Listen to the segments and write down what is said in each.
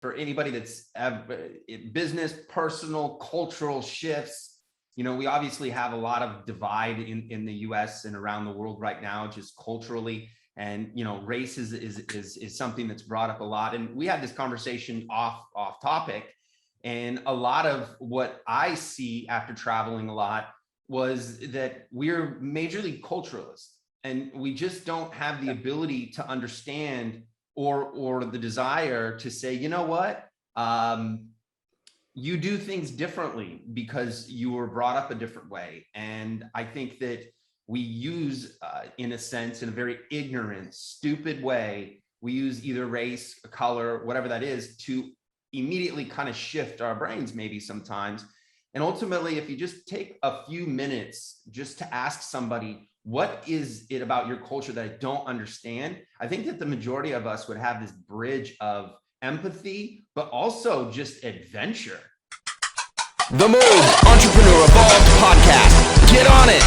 for anybody that's business, personal, cultural shifts. You know, we obviously have a lot of divide in the US and around the world right now, just culturally. And, you know, race is something that's brought up a lot. And we had this conversation off topic. And a lot of what I see after traveling a lot was that we're majorly culturalists, and we just don't have the ability to understand or the desire to say, you know what, you do things differently because you were brought up a different way. And I think that we use, in a sense, in a very ignorant, stupid way, we use either race, color, whatever that is, to immediately kind of shift our brains maybe sometimes. And ultimately, if you just take a few minutes just to ask somebody, what is it about your culture that I don't understand? I think that the majority of us would have this bridge of empathy, but also just adventure. The Move Entrepreneur Evolved podcast. Get on it.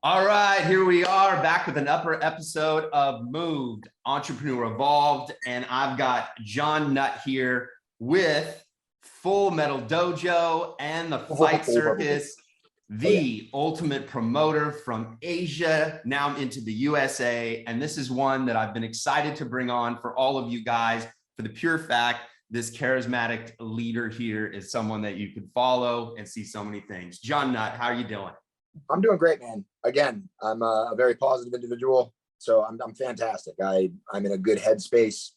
All right, here we are back with another episode of Moved Entrepreneur Evolved. And I've got Jon Nutt here with Full Metal Dojo and the Flight Circus, the ultimate promoter from Asia, now into the USA. And this is one that I've been excited to bring on for all of you guys, for the pure fact this charismatic leader here is someone that you can follow and see so many things. Jon Nutt, how are you doing? I'm doing great, man. Again, I'm a very positive individual, so I'm fantastic. I'm in a good headspace,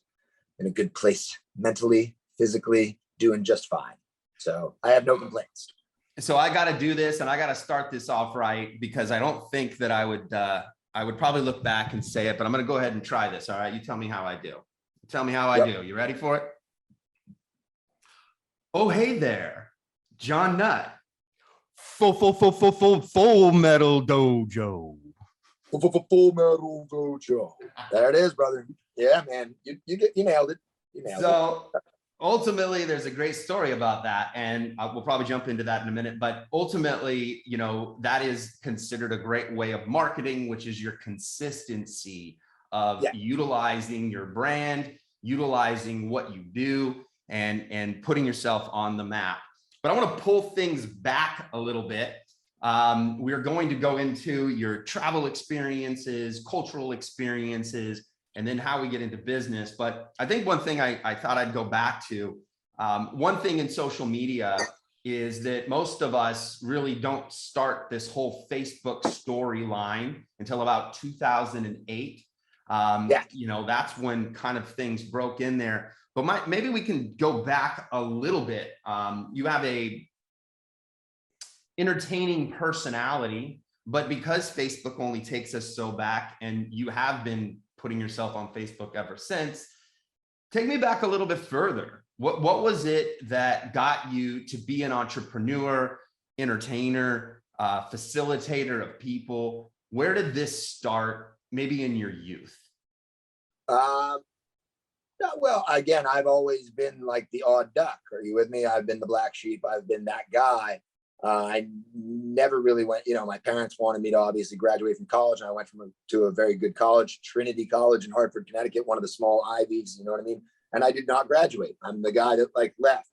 in a good place mentally, physically, doing just fine. So I have no complaints. So I got to do this, and I got to start this off right, because I don't think that I would probably look back and say it, but I'm going to go ahead and try this. All right, you tell me how I do. Tell me how I do. You ready for it? Oh, hey there, Jon Nutt. Full Metal Dojo. Full Metal Dojo. There it is, brother. Yeah, man. You nailed it. You nailed it. Ultimately, there's a great story about that, and we'll probably jump into that in a minute. But ultimately, you know, that is considered a great way of marketing, which is your consistency of utilizing your brand, utilizing what you do, and putting yourself on the map. But I want to pull things back a little bit. We're going to go into your travel experiences, cultural experiences, and then how we get into business. But I think one thing I thought I'd go back to, one thing in social media is that most of us really don't start this whole Facebook storyline until about 2008. You know, that's when kind of things broke in there. But maybe we can go back a little bit. You have a entertaining personality, but because Facebook only takes us so back, and you have been putting yourself on Facebook ever since, take me back a little bit further. What was it that got you to be an entrepreneur, entertainer, facilitator of people? Where did this start, maybe in your youth? Well, again, I've always been like the odd duck. Are you with me? I've been the black sheep. I've been that guy. I never really went, you know, my parents wanted me to obviously graduate from college, and I went to a very good college, Trinity College in Hartford, Connecticut, one of the small Ivies, you know what I mean? And I did not graduate. I'm the guy that like left,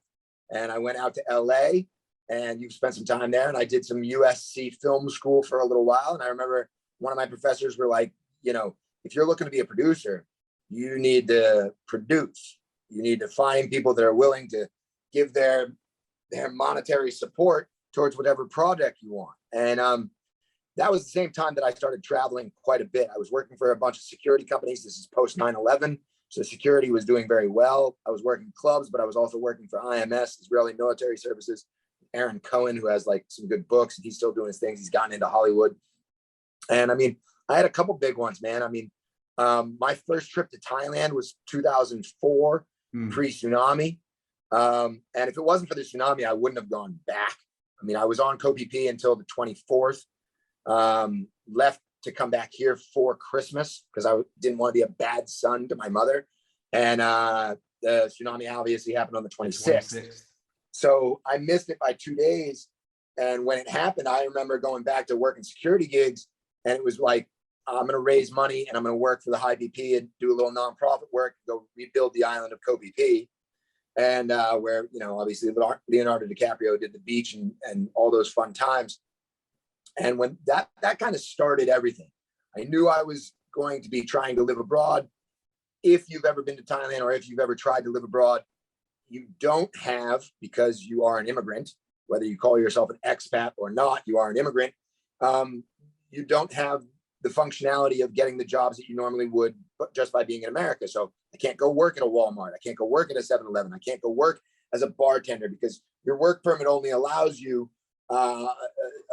and I went out to LA, and you spent some time there, and I did some USC film school for a little while. And I remember one of my professors were like, you know, if you're looking to be a producer, you need to produce. You need to find people that are willing to give their monetary support towards whatever project you want. And that was the same time that I started traveling quite a bit. I was working for a bunch of security companies. This is post 9/11. So security was doing very well. I was working clubs, but I was also working for IMS, Israeli Military Services. Aaron Cohen, who has like some good books, and he's still doing his things. He's gotten into Hollywood. And I mean, I had a couple big ones, man. I mean, my first trip to Thailand was 2004, pre-tsunami. And if it wasn't for the tsunami, I wouldn't have gone back. I mean, I was on COPP until the 24th, left to come back here for Christmas because I didn't want to be a bad son to my mother. And the tsunami obviously happened on the 26th. So I missed it by 2 days. And when it happened, I remember going back to working security gigs, and it was like, I'm going to raise money and I'm going to work for the high BP and do a little nonprofit work, go rebuild the island of Koh BP. And where, you know, obviously Leonardo DiCaprio did the beach and all those fun times. And when that kind of started everything, I knew I was going to be trying to live abroad. If you've ever been to Thailand or if you've ever tried to live abroad, you don't have, because you are an immigrant, whether you call yourself an expat or not, you are an immigrant. You don't have the functionality of getting the jobs that you normally would just by being in America. So I can't go work at a Walmart. I can't go work at a 7-Eleven. I can't go work as a bartender because your work permit only allows you a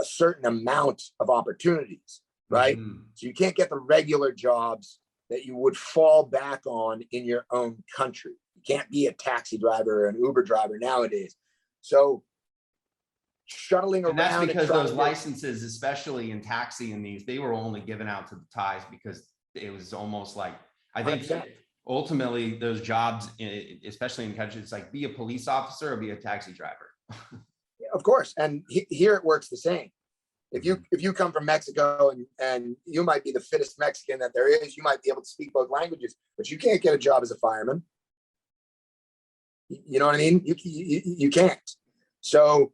certain amount of opportunities, right? Mm-hmm. So you can't get the regular jobs that you would fall back on in your own country. You can't be a taxi driver or an Uber driver nowadays. So shuttling around. And that's because those licenses, especially in taxi and these, they were only given out to the Thais because it was almost like, I think 100%. Ultimately those jobs, especially in countries, it's like be a police officer or be a taxi driver. Yeah, of course. And here it works the same. If you come from Mexico and you might be the fittest Mexican that there is, you might be able to speak both languages, but you can't get a job as a fireman. You know what I mean? You can't. So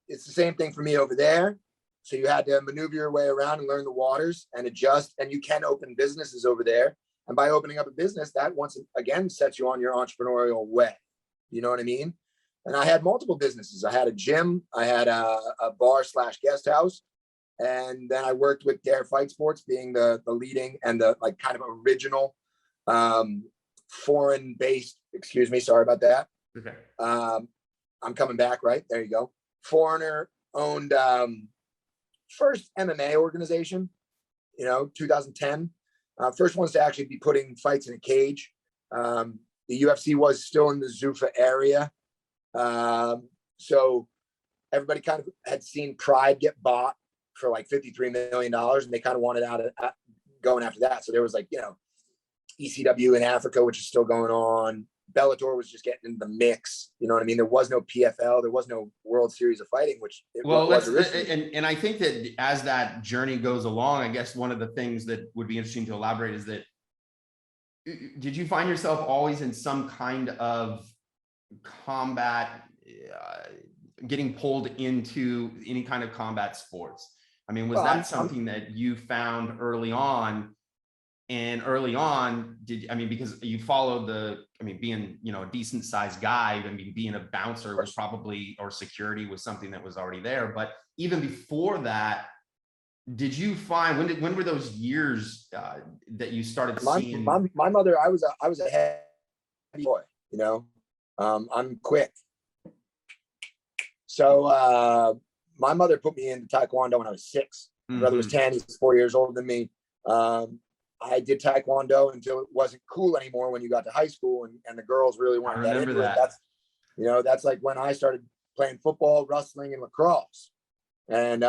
it's the same thing for me over there. So you had to maneuver your way around and learn the waters and adjust, and you can open businesses over there. And by opening up a business, that once again sets you on your entrepreneurial way. You know what I mean? And I had multiple businesses. I had a gym, I had a bar / guest house. And then I worked with Dare Fight Sports, being the leading and the like kind of original foreign based, excuse me, sorry about that. Okay. I'm coming back, right? There you go. Foreigner owned first MMA organization, 2010. First ones to actually be putting fights in a cage. The UFC was still in the Zuffa area. So everybody kind of had seen Pride get bought for like $53 million, and they kind of wanted out of going after that. So there was like, ECW in Africa, which is still going on. Bellator was just getting into the mix. You know what I mean? There was no PFL. There was no World Series of Fighting, which was originally. And I think that as that journey goes along, I guess one of the things that would be interesting to elaborate is that, did you find yourself always in some kind of combat, getting pulled into any kind of combat sports? I mean, was that something that you found early on? And early on, because you followed being, a decent sized guy, being a bouncer was probably, or security was something that was already there. But even before that, did you find, when were those years that you started seeing? My mother, I was a heavy boy, I'm quick. So my mother put me into Taekwondo when I was 6. My brother was 10, he's 4 years older than me. I did Taekwondo until it wasn't cool anymore when you got to high school and the girls really weren't that into it. That's like when I started playing football, wrestling, and lacrosse. And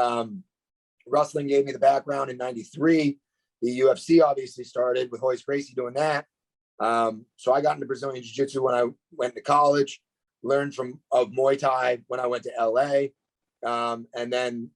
wrestling gave me the background in '93. The UFC obviously started with Royce Gracie doing that. So I got into Brazilian Jiu-Jitsu when I went to college, learned of Muay Thai when I went to LA. And then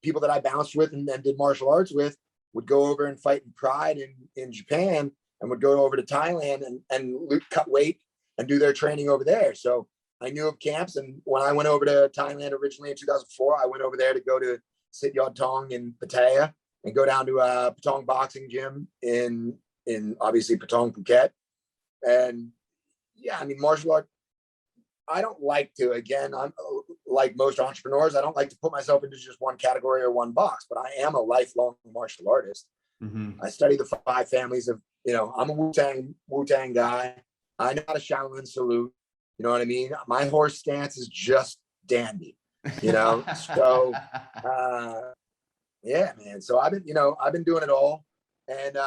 people that I bounced with and did martial arts with would go over and fight in Pride in Japan, and would go over to Thailand and cut weight and do their training over there. So I knew of camps. And when I went over to Thailand originally in 2004, I went over there to go to Sit Yod Tong in Pattaya and go down to a Patong boxing gym in obviously Patong, Phuket. And yeah, martial art, I don't like to, again, I'm like most entrepreneurs, I don't like to put myself into just one category or one box, but I am a lifelong martial artist. I study the 5 families of, I'm a Wu-Tang guy. I know how to Shaolin salute. You know what I mean? My horse stance is just dandy, So, yeah, man. So I've been doing it all. And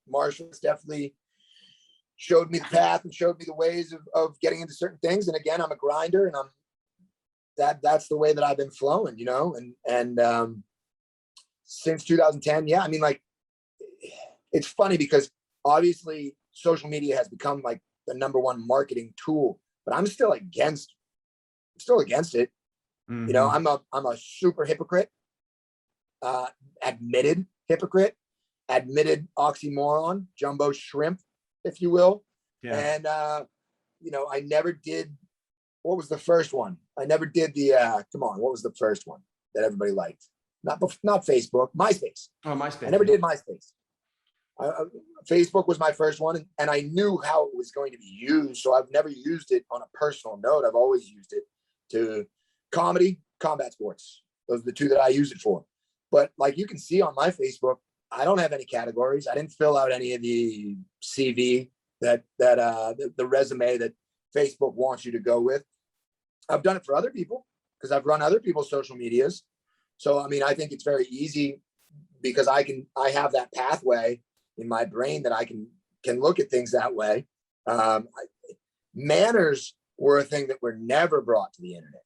martial definitely showed me the path and showed me the ways of getting into certain things. And again, I'm a grinder, and that's the way that I've been flowing, and since 2010, yeah, it's funny because obviously social media has become like the #1 marketing tool, but I'm still against it. I'm a super hypocrite, admitted hypocrite, admitted oxymoron, jumbo shrimp, if you will. Yeah. And, I never did, what was the first one? I never did the, what was the first one that everybody liked? Not Facebook, MySpace. Oh, MySpace. I never did MySpace. Facebook was my first one, and I knew how it was going to be used. So I've never used it on a personal note. I've always used it to comedy, combat sports. Those are the two that I use it for. But like you can see on my Facebook, I don't have any categories. I didn't fill out any of the CV the resume that Facebook wants you to go with. I've done it for other people because I've run other people's social medias. So, I mean, I think it's very easy because I have that pathway in my brain that I can look at things that way. Manners were a thing that were never brought to the internet.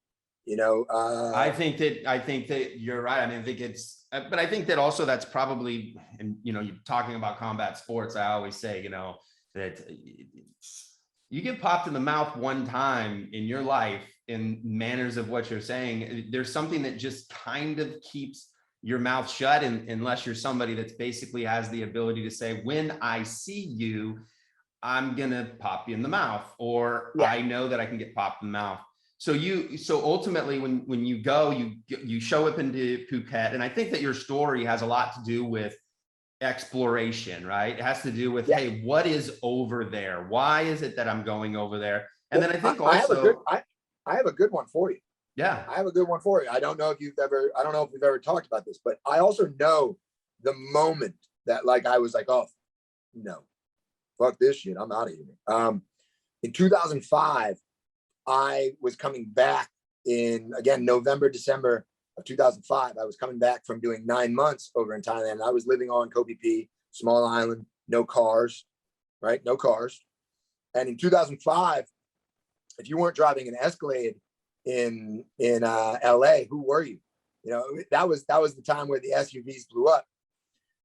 I think that you're right. I mean, I think but I think that also that's probably, and you're talking about combat sports. I always say, that you get popped in the mouth one time in your life in manners of what you're saying. There's something that just kind of keeps your mouth shut, unless you're somebody that's basically has the ability to say, when I see you, I'm gonna pop you in the mouth, or yeah. I know that I can get popped in the mouth. So ultimately, when you go, you show up into Phuket, and I think that your story has a lot to do with exploration, right? It has to do with, hey, what is over there? Why is it that I'm going over there? And then I think also I have a good one for you. Yeah, I have a good one for you. I don't know if we've ever talked about this, but I also know the moment that like I was like, oh no, fuck this shit, I'm out of here. In 2005, I was coming back in, again, November, December of 2005. I was coming back from doing 9 months over in Thailand. I was living on Koh Phi Phi, small island, no cars, right? No cars. And in 2005, if you weren't driving an Escalade in LA, who were you? That was the time where the SUVs blew up.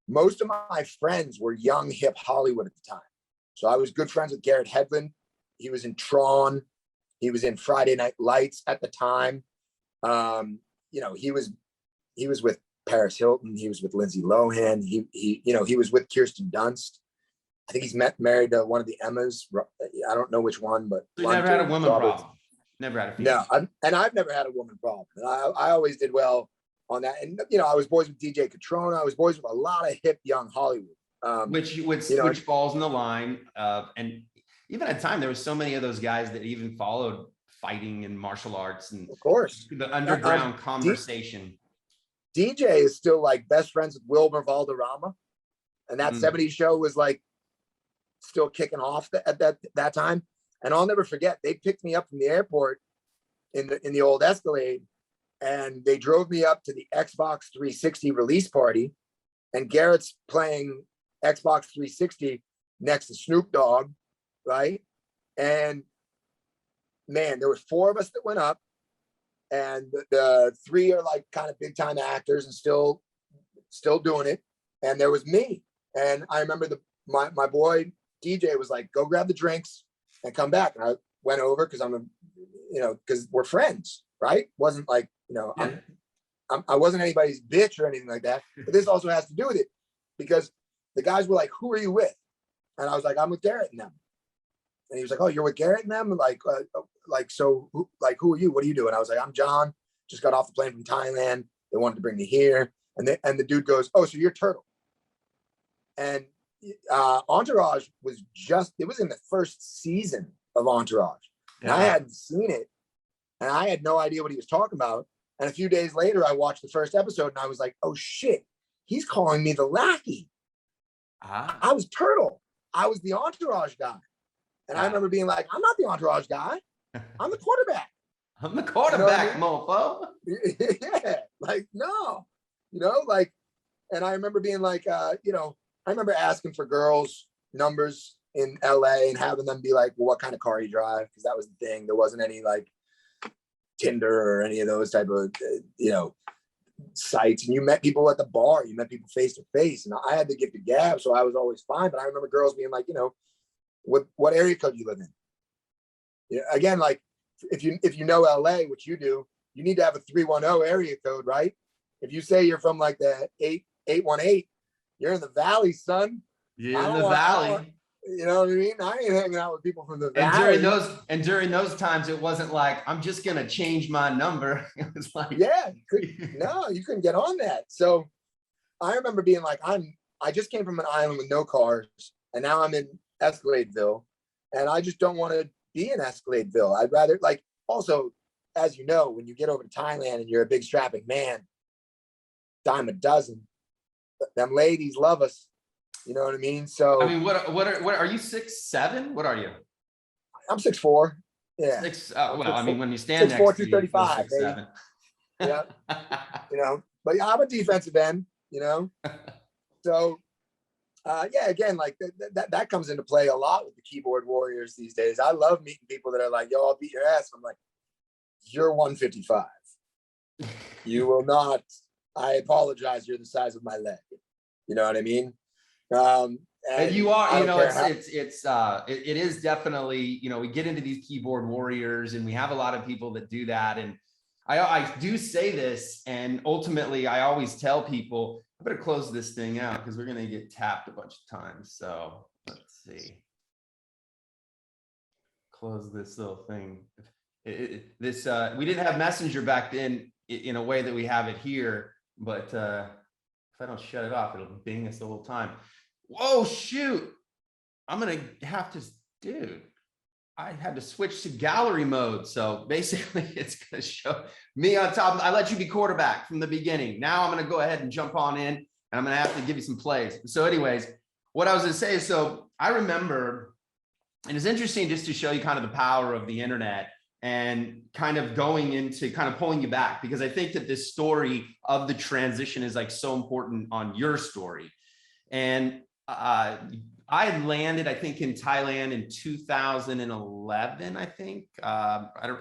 Most of my friends were young, hip Hollywood at the time. So I was good friends with Garrett Hedlund. He was in Tron. He was in Friday Night Lights at the time. He was with Paris Hilton. He was with Lindsay Lohan. He was with Kirsten Dunst. I think he's married to one of the Emmas. I don't know which one, but so you never had a woman problem. Never had a female. No, I've never had a woman problem. And I always did well on that. And I was boys with DJ Catrona. I was boys with a lot of hip young Hollywood. Which falls in the line of, and even at the time there was so many of those guys that even followed fighting and martial arts, and of course the underground conversation. DJ is still like best friends with Wilmer Valderrama, and that 70s show was like still kicking off at that time. And I'll never forget, they picked me up from the airport in the old Escalade, and they drove me up to the Xbox 360 release party, and Garrett's playing Xbox 360 next to Snoop Dogg, right? And man, there were 4 of us that went up, and the 3 are like kind of big time actors and still doing it. And there was me, and I remember my boy DJ was like, "Go grab the drinks and come back." And I went over because because we're friends, right? Wasn't like I wasn't anybody's bitch or anything like that. But this also has to do with it, because the guys were like, "Who are you with?" And I was like, "I'm with Garrett and them." And he was like, "Oh, you're with Garrett and them?" So who are you? What do you do? And I was like, "I'm John. Just got off the plane from Thailand. They wanted to bring me here." And the dude goes, "Oh, so you're Turtle." And Entourage was in the first season of Entourage. And I hadn't seen it, and I had no idea what he was talking about. And a few days later, I watched the first episode, and I was like, "Oh shit, he's calling me the lackey." I was Turtle. I was the Entourage guy. And I remember being like, "I'm not the Entourage guy. I'm the quarterback." I'm the quarterback, mofo. Yeah, like, no, and I remember being like, I remember asking for girls' numbers in LA and having them be like, "Well, what kind of car you drive?" Because that was the thing. There wasn't any like Tinder or any of those type of, sites. And you met people at the bar. You met people face to face. And I had the gift of gab, so I was always fine. But I remember girls being like, what area code you live in? Again, like if you know LA, which you do, you need to have a 310 area code, right? If you say you're from like the 818, You're in the valley, son. You're in the valley. You know what I mean? I ain't hanging out with people from the And valley. during those times, it wasn't like, I'm just gonna change my number. It was like, yeah, you couldn't get on that. So I remember being like, I just came from an island with no cars, and now I'm in Escaladeville, and I just don't want to be in Escaladeville. I'd rather, like, also, as you know, when you get over to Thailand and you're a big strapping man, dime a dozen, them ladies love us. You know what I mean? So I mean, what are you 6'7"? What are you? I'm 6'4". Yeah. Well, I mean, when you stand 6'4", next to you, 235, 6'7". Yeah. You know, but yeah, I'm a defensive end, you know? So, yeah, again, like that comes into play a lot with the keyboard warriors these days. I love meeting people that are like, yo, I'll beat your ass. I'm like, you're 155. You will not. I apologize. You're the size of my leg. You know what I mean? And you are, you know, it is definitely, you know, we get into these keyboard warriors and we have a lot of people that do that. And I do say this, and ultimately I always tell people, I better close this thing out because we're going to get tapped a bunch of times. So let's see. Close this little thing. We didn't have Messenger back then in a way that we have it here, but if I don't shut it off, it'll bing us the whole time. Whoa, shoot. I'm going to have to, dude, I had to switch to gallery mode. So basically it's going to show me on top. I let you be quarterback from the beginning. Now I'm going to go ahead and jump on in, and I'm going to have to give you some plays. So anyways, what I was going to say is, so I remember, and it's interesting just to show you kind of the power of the internet and kind of going into kind of pulling you back, because I think that this story of the transition is like so important on your story. And I landed, I think, in Thailand in 2011, I think,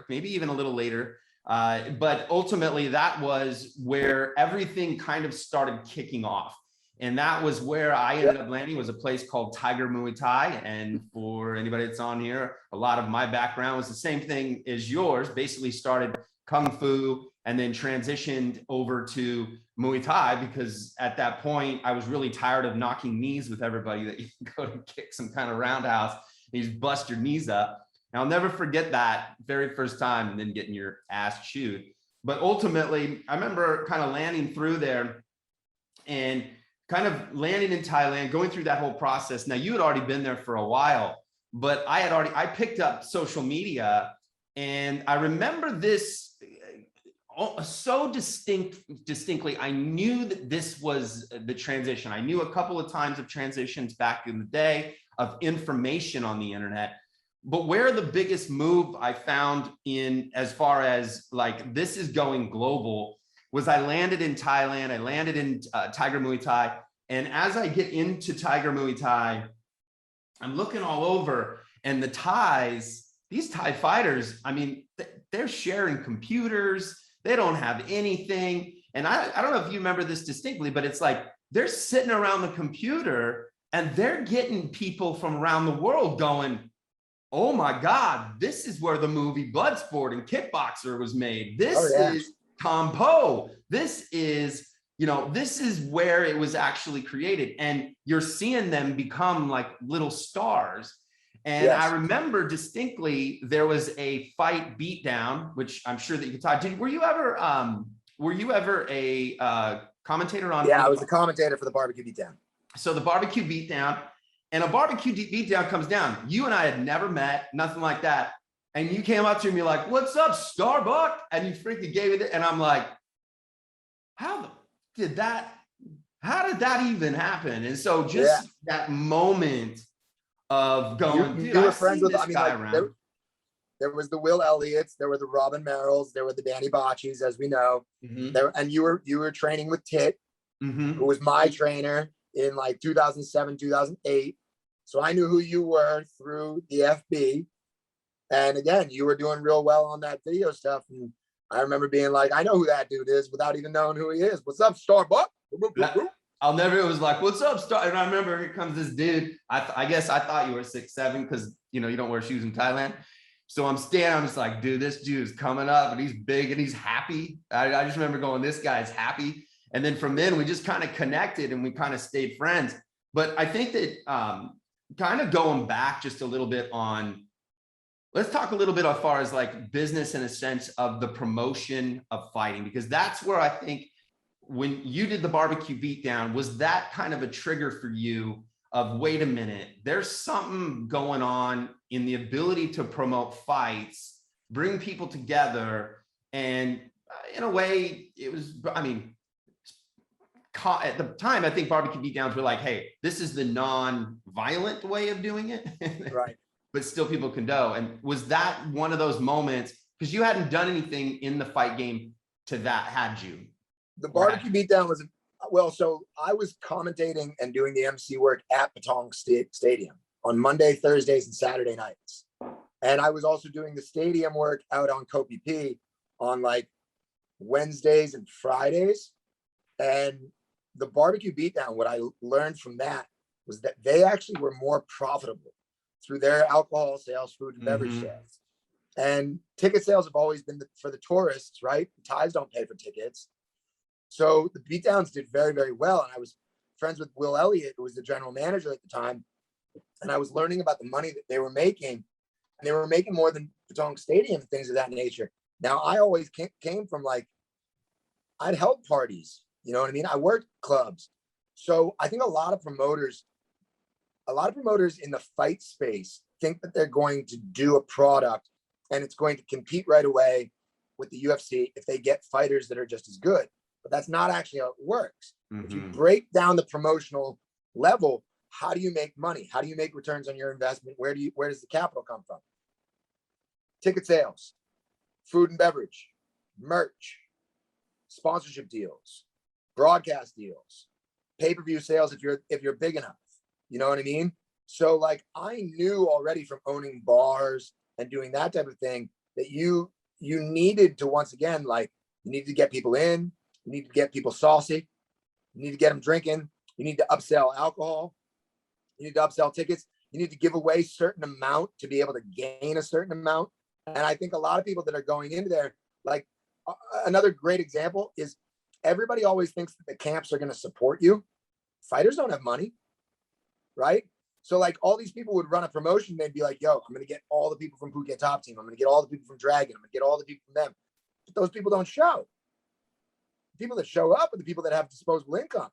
maybe even a little later. But ultimately that was where everything kind of started kicking off. And that was where I ended up landing, was a place called Tiger Muay Thai. And for anybody that's on here, a lot of my background was the same thing as yours, basically started Kung Fu and then transitioned over to Muay Thai, because at that point I was really tired of knocking knees with everybody, that you can go to kick some kind of roundhouse and you just bust your knees up. And I'll never forget that very first time, and then getting your ass chewed. But ultimately, I remember kind of landing through there and kind of landing in Thailand, going through that whole process. Now, you had already been there for a while, but I picked up social media, and I remember this so distinctly. I knew that this was the transition. I knew a couple of times of transitions back in the day of information on the internet, but where the biggest move I found in, as far as like this is going global, was I landed in Thailand. I landed in Tiger Muay Thai. And as I get into Tiger Muay Thai, I'm looking all over, and the Thais, these Thai fighters, I mean, they're sharing computers. They don't have anything. And I don't know if you remember this distinctly, but it's like they're sitting around the computer and they're getting people from around the world going, oh my God, this is where the movie Bloodsport and Kickboxer was made. This is Tom Poe. This is, you know, this is where it was actually created. And you're seeing them become like little stars. And I remember distinctly, there was a fight Beatdown, which I'm sure that you could talk. Were you ever a commentator on? Yeah, I was a commentator for the Barbecue Beatdown. So the Barbecue Beatdown, and a Barbecue Beatdown comes down. You and I had never met, nothing like that. And you came up to me, you're like, "What's up, Starbuck?" And you freaking gave it. And I'm like, how did that even happen? And so just that moment of going, you were friends with, I mean, like, there was the Will Elliots, there were the Robin Merrills, there were the Danny Bocci's, as we know. There, and you were training with Tit, who was my trainer in like 2007, 2008. So I knew who you were through the FB. And again, you were doing real well on that video stuff. And I remember being like, I know who that dude is without even knowing who he is. What's up, Starbuck? I'll never, it was like, what's up, Star? And I remember here comes this dude. I guess I thought you were 6'7", because, you know, you don't wear shoes in Thailand. So I'm standing, I'm just like, dude, this dude's coming up and he's big and he's happy. I just remember going, this guy's happy. And then from then we just kind of connected and we kind of stayed friends. But I think that kind of going back just a little bit on, let's talk a little bit as far as like business in a sense of the promotion of fighting, because that's where I think when you did the barbecue beatdown, was that kind of a trigger for you of, wait a minute, there's something going on in the ability to promote fights, bring people together. And in a way it was, I mean, at the time, I think barbecue beatdowns were like, hey, this is the non-violent way of doing it. Right. But still people condone. And was that one of those moments, because you hadn't done anything in the fight game to that, had you? The barbecue beatdown was, well, so I was commentating and doing the MC work at Patong Stadium on Monday, Thursdays, and Saturday nights. And I was also doing the stadium work out on Koh Phi Phi on like Wednesdays and Fridays. And the barbecue beatdown, what I learned from that was that they actually were more profitable through their alcohol sales, food and beverage sales. And ticket sales have always been for the tourists, right? The Thais don't pay for tickets. So the beatdowns did very, very well. And I was friends with Will Elliott, who was the general manager at the time. And I was learning about the money that they were making. And they were making more than Patong Stadium and things of that nature. Now, I always came from like, I'd held parties, you know what I mean? I worked clubs. So I think a lot of promoters in the fight space think that they're going to do a product and it's going to compete right away with the UFC if they get fighters that are just as good. But that's not actually how it works. If you break down the promotional level, how do you make money? How do you make returns on your investment? Where does the capital come from? Ticket sales, food and beverage, merch, sponsorship deals, broadcast deals, pay-per-view sales if you're big enough. You know what I mean? So like I knew already from owning bars and doing that type of thing that you needed to, once again, like you need to get people in, you need to get people saucy, you need to get them drinking, you need to upsell alcohol, you need to upsell tickets, you need to give away a certain amount to be able to gain a certain amount. And I think a lot of people that are going into there, like another great example is everybody always thinks that the camps are going to support you. Fighters don't have money, right? So like all these people would run a promotion. They'd be like, yo, I'm going to get all the people from Phuket Top Team. I'm going to get all the people from Dragon. I'm going to get all the people from them. But those people don't show. The people that show up are the people that have disposable income,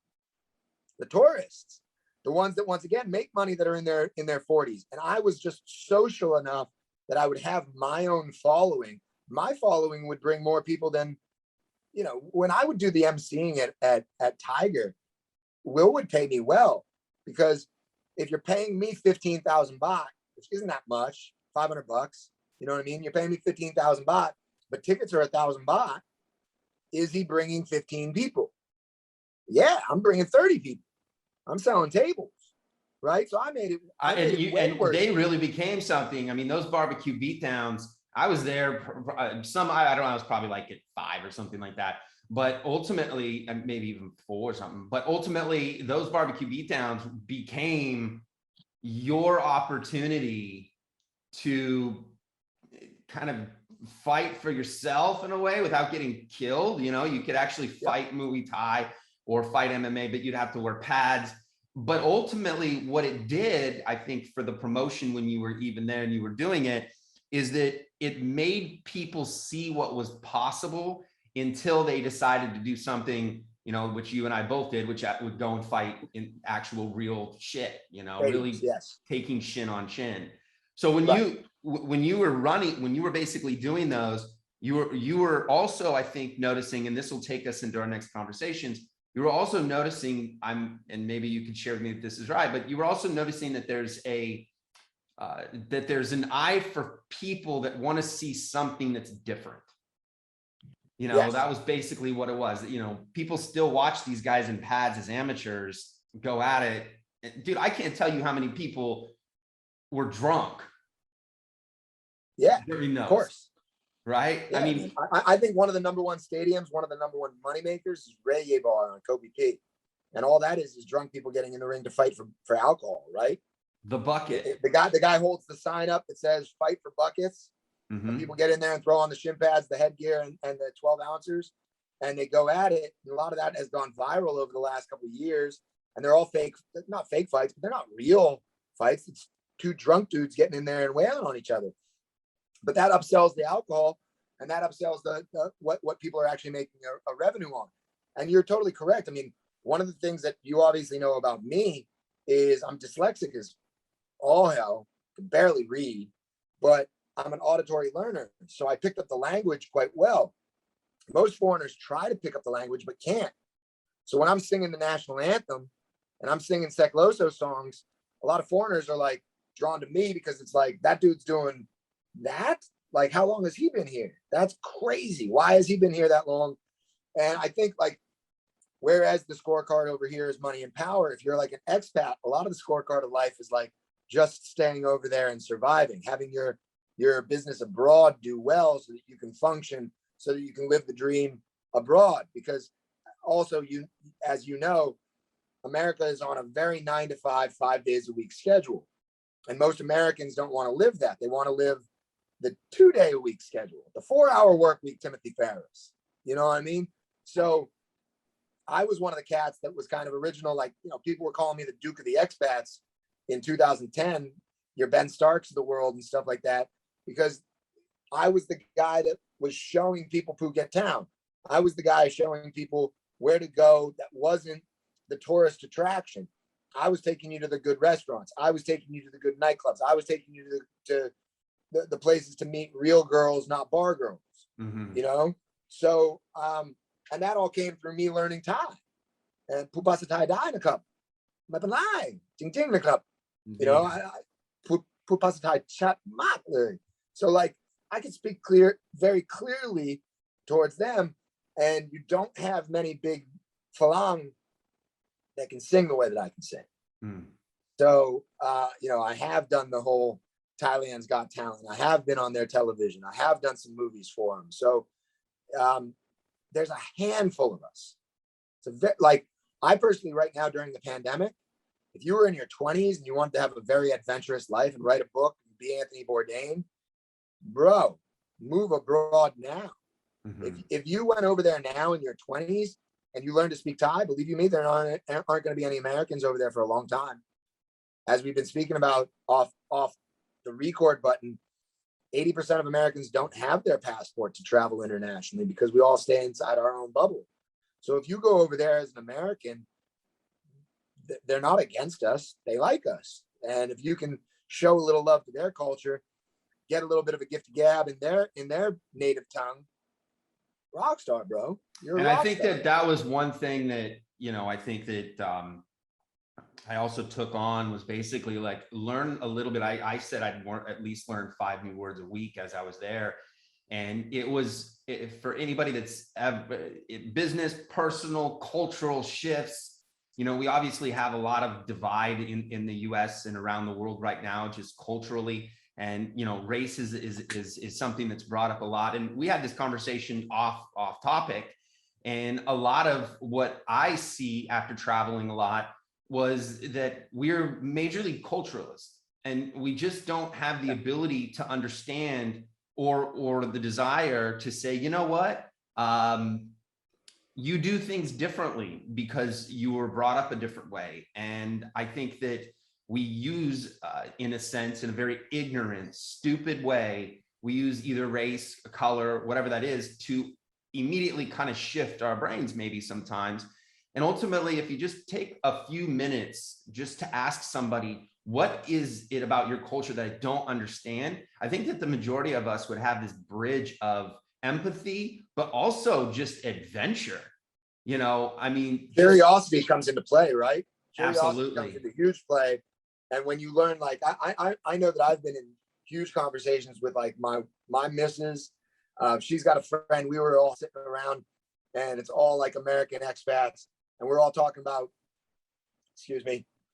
the tourists, the ones that, once again, make money that are in their 40s. And I was just social enough that I would have my own following. My following would bring more people than, you know, when I would do the emceeing at Tiger, Will would pay me well, because if you're paying me 15,000 baht, which isn't that much, $500, you know what I mean? You're paying me 15,000 baht, but tickets are 1,000 baht. Is he bringing 15 people? Yeah, I'm bringing 30 people. I'm selling tables, right? So I made it. And they really became something. I mean, those barbecue beatdowns, I was there. I don't know, I was probably like at 5 or something like that. But ultimately, maybe even 4 or something. But ultimately, those barbecue beatdowns became your opportunity to kind of fight for yourself in a way without getting killed. You know, you could actually fight Muay Thai or fight MMA, but you'd have to wear pads. But ultimately, what it did, I think, for the promotion when you were even there and you were doing it, is that it made people see what was possible until they decided to do something, you know, which you and I both did, which would go and fight in actual real shit, you know, really taking shin on shin. So when you were basically doing those, you were also, I think, noticing, and this will take us into our next conversations, you were also noticing, and maybe you could share with me if this is right, but you were also noticing that there's an eye for people that want to see something that's different. You know, that was basically what it was. You know, people still watch these guys in pads as amateurs go at it. Dude, I can't tell you how many people were drunk. Yeah, of course. Right? Yeah, I mean, I think one of the number one stadiums, one of the number one moneymakers is Reggae Bar on Koh Phi Phi. And all that is drunk people getting in the ring to fight for alcohol, right? The bucket. The guy holds the sign up that says fight for buckets. And people get in there and throw on the shin pads, the headgear, and the 12 ounces. and they go at it. And a lot of that has gone viral over the last couple of years. And they're all fake, not fake fights, but they're not real fights. It's two drunk dudes getting in there and wailing on each other. But that upsells the alcohol, and that upsells what people are actually making a revenue on. And you're totally correct. I mean, one of the things that you obviously know about me is I'm dyslexic as all hell, can barely read, but I'm an auditory learner. So I picked up the language quite well. Most foreigners try to pick up the language, but can't. So when I'm singing the national anthem and I'm singing Secloso songs, a lot of foreigners are like drawn to me because it's like, that dude's doing that? Like, how long has he been here? That's crazy. Why has he been here that long? And I think, like, whereas the scorecard over here is money and power, if you're like an expat, a lot of the scorecard of life is like just staying over there and surviving, having your business abroad do well so that you can function, so that you can live the dream abroad. Because also, as you know, America is on a very 9 to 5, 5 days a week schedule. And most Americans don't want to live that. They want to live the 2 day a week schedule, the 4-hour work week, Timothy Ferris. You know what I mean? So I was one of the cats that was kind of original. Like, you know, people were calling me the Duke of the Expats in 2010, your Ben Starks of the world and stuff like that, because I was the guy that was showing people Phuket Town. I was the guy showing people where to go that wasn't the tourist attraction. I was taking you to the good restaurants. I was taking you to the good nightclubs. I was taking you to the places to meet real girls, not bar girls, you know? So, and that all came through me learning Thai. And Pupasa Thai Dai in a cup. Mapanai, Ting Ting in a cup. You know, Pupasa Thai Chat Mat. So, like, I can speak very clearly towards them, and you don't have many big Falang that can sing the way that I can sing. So, you know, I have done the whole Thailand's Got Talent. I have been on their television. I have done some movies for them. So there's a handful of us. It's like, I personally, right now during the pandemic, if you were in your 20s and you wanted to have a very adventurous life and write a book and be Anthony Bourdain, bro, move abroad now. If you went over there now in your 20s and you learned to speak Thai, believe you me, there aren't going to be any Americans over there for a long time. As we've been speaking about off the record button, 80% of Americans don't have their passport to travel internationally because we all stay inside our own bubble. So if you go over there as an American, they're not against us. They like us. And if you can show a little love to their culture, get a little bit of a gift of gab in their native tongue, rock star, bro. You're a rock I think star. that was one thing that, you know, I think that I also took on was basically like learn a little bit. I said I'd at least learn 5 new words a week as I was there. And it was for anybody that's business, personal, cultural shifts. You know, we obviously have a lot of divide in the US and around the world right now, just culturally. And, you know, race is something that's brought up a lot. And we had this conversation off topic. And a lot of what I see after traveling a lot was that we're majorly culturalists, and we just don't have the ability to understand or the desire to say, you know what, you do things differently because you were brought up a different way. And I think that we use, in a sense, in a very ignorant, stupid way, we use either race, color, whatever that is, to immediately kind of shift our brains maybe sometimes. And ultimately, if you just take a few minutes just to ask somebody, what is it about your culture that I don't understand? I think that the majority of us would have this bridge of empathy, but also just adventure. You know, I mean, Curiosity comes into play, right? Absolutely. Curiosity comes into huge play. And when you learn, like, I know that I've been in huge conversations with like my missus. She's got a friend. We were all sitting around, and it's all like American expats, and we're all talking about.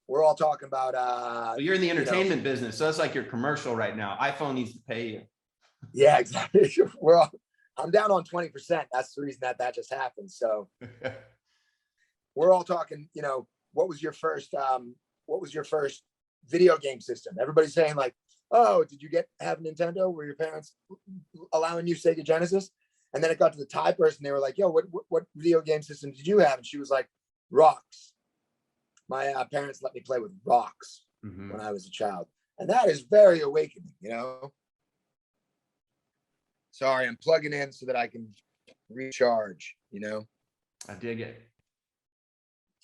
We're all talking about. Well, you're in the entertainment business, so it's like your commercial right now. iPhone needs to pay you. Yeah, exactly. I'm down on 20%. That's the reason that just happened. So we're all talking. You know, what was your first video game system? Everybody's saying like, oh, did you have a Nintendo? Were your parents allowing you Sega Genesis? And then it got to the Thai person. They were like, yo, what video game system did you have? And she was like, rocks. My parents let me play with rocks when I was a child. And that is very awakening, you know? Sorry, I'm plugging in so that I can recharge, you know? I dig it.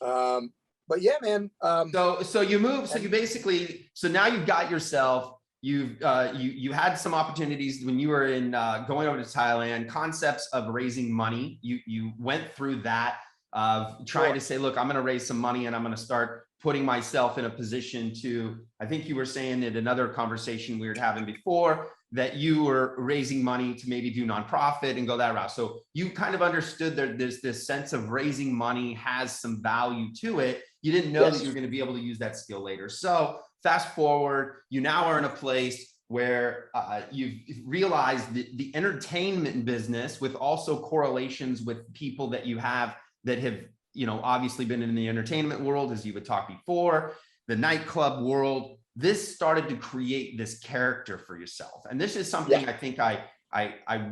But yeah, man. So you move, so you basically, so now you've got yourself, you had some opportunities when you were in going over to Thailand, concepts of raising money. You went through that of trying to say, look, I'm going to raise some money and I'm going to start putting myself in a position to, I think you were saying in another conversation we were having before, that you were raising money to maybe do nonprofit and go that route. So you kind of understood that there's this sense of raising money has some value to it. You didn't know that you were going to be able to use that skill later. So fast forward, you now are in a place where you've realized the entertainment business, with also correlations with people that you have that have, you know, obviously been in the entertainment world, as you would talk before, the nightclub world. This started to create this character for yourself. And this is something I think I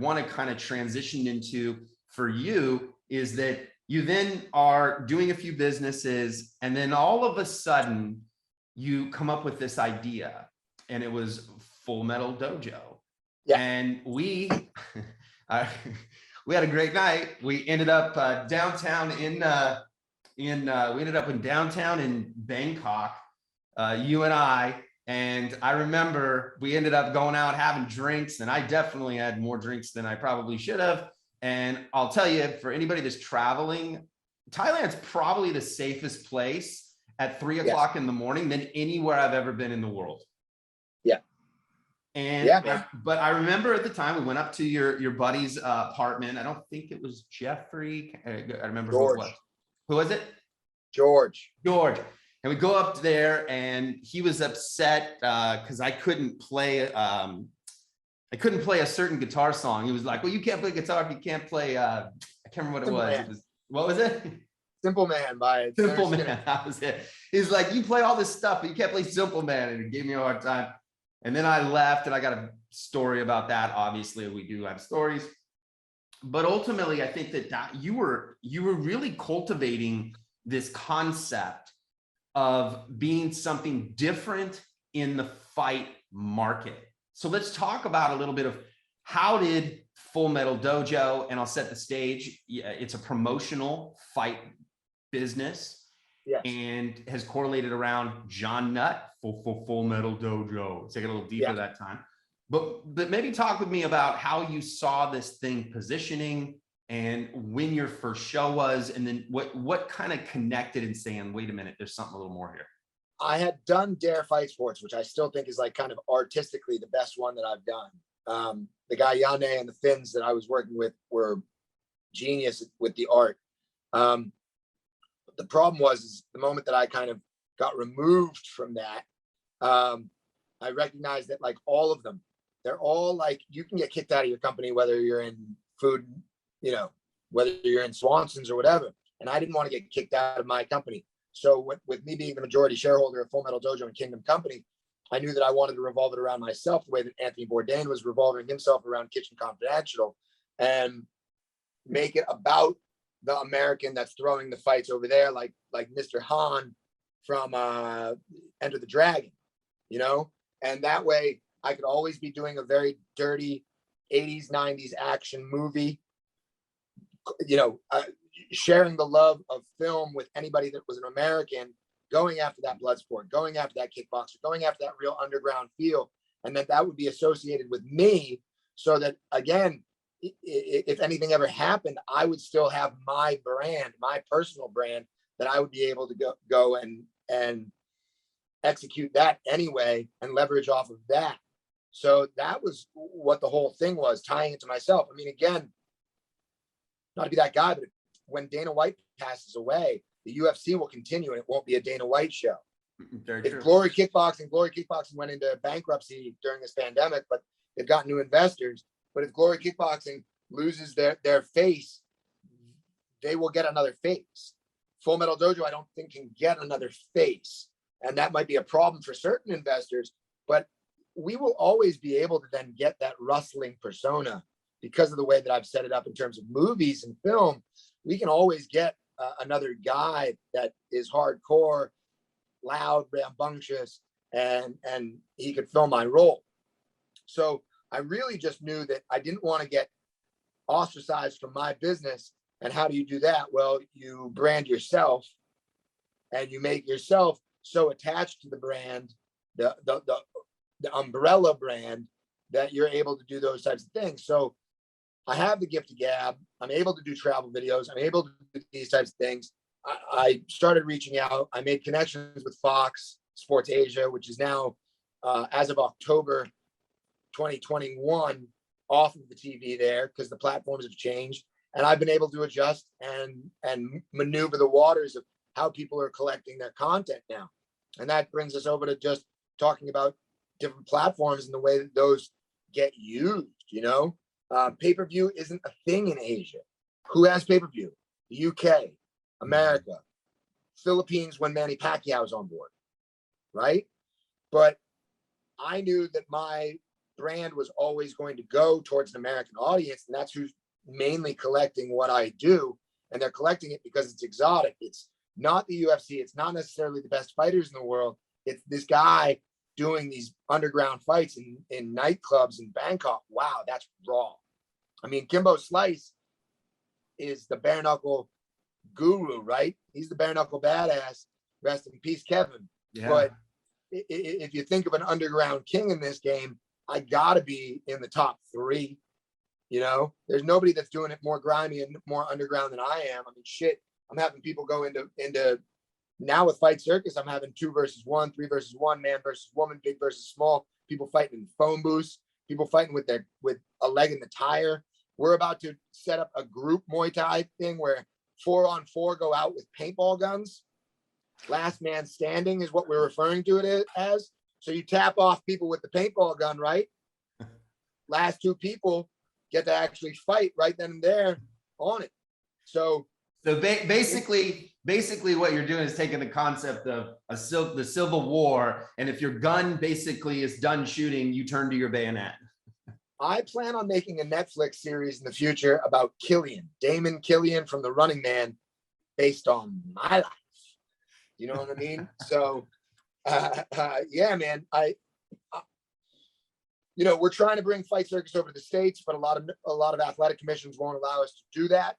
want to kind of transition into for you, is that you then are doing a few businesses, and then all of a sudden you come up with this idea, and it was Full Metal Dojo. And we we had a great night. We ended up downtown in downtown in Bangkok, you and I remember we ended up going out having drinks, and I definitely had more drinks than I probably should have. And I'll tell you, for anybody that's traveling, Thailand's probably the safest place at 3 o'clock in the morning than anywhere I've ever been in the world. And but I remember at the time we went up to your buddy's apartment. I don't think it was Jeffrey. I remember who it was. Who was it? George. And we go up there, and he was upset because I couldn't play a certain guitar song. He was like, well, you can't play guitar if you can't play I can't remember what it was. What was it? Simple Man by Simple Man. That was it. He's like, you play all this stuff, but you can't play Simple Man. And he gave me a hard time. And then I left, and I got a story about that. Obviously, we do have stories. But ultimately, I think that you were really cultivating this concept of being something different in the fight market. So let's talk about a little bit of how did Full Metal Dojo, and I'll set the stage. It's a promotional fight business. And has correlated around Jon Nutt for Full Metal Dojo. Let's take it a little deeper that time. But maybe talk with me about how you saw this thing positioning and when your first show was, and then what kind of connected and saying, wait a minute, there's something a little more here. I had done Dare Fight Sports, which I still think is like kind of artistically the best one that I've done. The guy Yane and the Finns that I was working with were genius with the art. The problem was the moment that I kind of got removed from that, I recognized that like all of them, they're all like, you can get kicked out of your company, whether you're in food, you know, whether you're in Swanson's or whatever. And I didn't want to get kicked out of my company. So with me being the majority shareholder of Full Metal Dojo and Kingdom Company, I knew that I wanted to revolve it around myself the way that Anthony Bourdain was revolving himself around Kitchen Confidential, and make it about the American that's throwing the fights over there, like Mr. Han from Enter the Dragon, you know? And that way I could always be doing a very dirty 80s, 90s action movie, you know, sharing the love of film with anybody that was an American, going after that blood sport, going after that kickboxer, going after that real underground feel. And that would be associated with me, so that, again, if anything ever happened, I would still have my brand, my personal brand, that I would be able to go and execute that anyway and leverage off of that. So that was what the whole thing was, tying it to myself. I mean, again, not to be that guy, but when Dana White passes away, the UFC will continue, and it won't be a Dana White show. If Glory Kickboxing went into bankruptcy during this pandemic, but they've got new investors. But if Glory Kickboxing loses their face, they will get another face. Full Metal Dojo, I don't think, can get another face. And that might be a problem for certain investors, but we will always be able to then get that rustling persona because of the way that I've set it up in terms of movies and film, we can always get another guy that is hardcore, loud, rambunctious, and he could fill my role. So I really just knew that I didn't want to get ostracized from my business. And how do you do that? Well, you brand yourself, and you make yourself so attached to the brand, the umbrella brand, that you're able to do those types of things. So I have the gift of gab. I'm able to do travel videos. I'm able to do these types of things. I started reaching out. I made connections with Fox Sports Asia, which is now, as of October 2021, off of the TV there because the platforms have changed. And I've been able to adjust and maneuver the waters of how people are collecting their content now. And that brings us over to just talking about different platforms and the way that those get used, you know? Pay-per-view isn't a thing in Asia. Who has pay-per-view? The UK, America, Philippines when Manny Pacquiao's on board, right? But I knew that my brand was always going to go towards an American audience, and that's who's mainly collecting what I do. And they're collecting it because it's exotic. It's not the UFC. It's not necessarily the best fighters in the world. It's this guy doing these underground fights in nightclubs in Bangkok. Wow, that's raw. I mean, Kimbo Slice is the bare knuckle guru, right? He's the bare knuckle badass. Rest in peace, Kevin. Yeah. But if you think of an underground king in this game, I gotta be in the top 3. You know, there's nobody that's doing it more grimy and more underground than I am. I mean, shit, I'm having people go into now with Fight Circus. I'm having 2 versus 1, 3 versus 1, man versus woman, big versus small. People fighting in phone booths. People fighting with a leg in the tire. We're about to set up a group Muay Thai thing where 4-on-4 go out with paintball guns. Last man standing is what we're referring to it as. So you tap off people with the paintball gun, right? Last 2 people get to actually fight right then and there on it. So basically what you're doing is taking the concept of the Civil War, and if your gun basically is done shooting, you turn to your bayonet. I plan on making a Netflix series in the future about Damon Killian from The Running Man, based on my life. You know what I mean? So, yeah, man, we're trying to bring Fight Circus over to the States, but a lot of athletic commissions won't allow us to do that.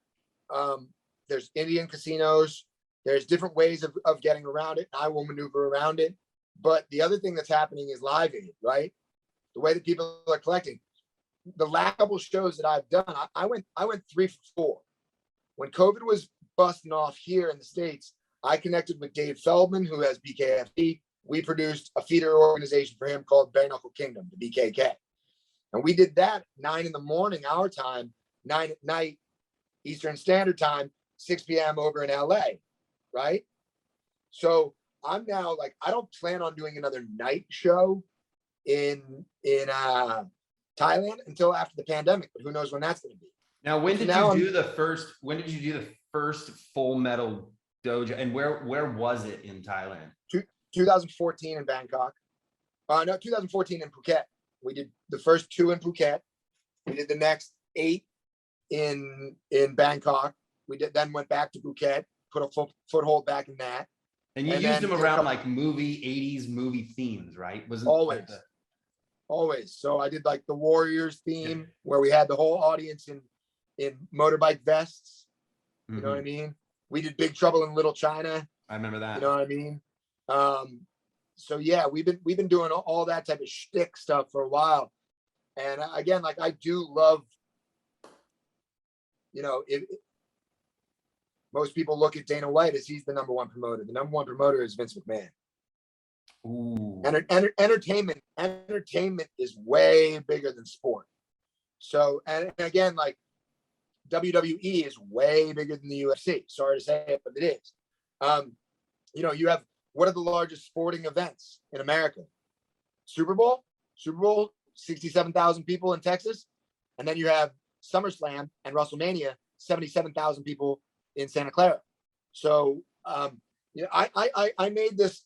There's Indian casinos. There's different ways of getting around it. I will maneuver around it. But the other thing that's happening is Live Aid, right? The way that people are collecting. The last couple of shows that I've done, I went 3 for 4. When COVID was busting off here in the States, I connected with Dave Feldman, who has BKFC. We produced a feeder organization for him called Bare Knuckle Kingdom, the BKK. And we did that 9 in the morning, our time, 9 at night, Eastern Standard Time, 6 p.m. over in LA, right? So I'm now like, I don't plan on doing another night show in Thailand until after the pandemic, but who knows when that's going to be. Now, when did you do the first Full Metal Dojo, and where was it in Thailand? 2014 in Bangkok. No, 2014 in Phuket. We did the first 2 in Phuket. We did the next 8 in Bangkok. Then went back to Phuket, put a foothold back in that. And you used them around like 80s movie themes, right? Was Always. So I did like the Warriors theme, where we had the whole audience in motorbike vests. You know what I mean? We did Big Trouble in Little China. I remember that. You know what I mean? So yeah, we've been doing all that type of shtick stuff for a while. And again, like I do love, most people look at Dana White as he's the number one promoter. The number one promoter is Vince McMahon. Ooh. Entertainment is way bigger than sport. So, and again, like WWE is way bigger than the UFC. Sorry to say it, but it is. You have, what are the largest sporting events in America? Super Bowl, 67,000 people in Texas. And then you have SummerSlam and WrestleMania, 77,000 people in Santa Clara. So, I made this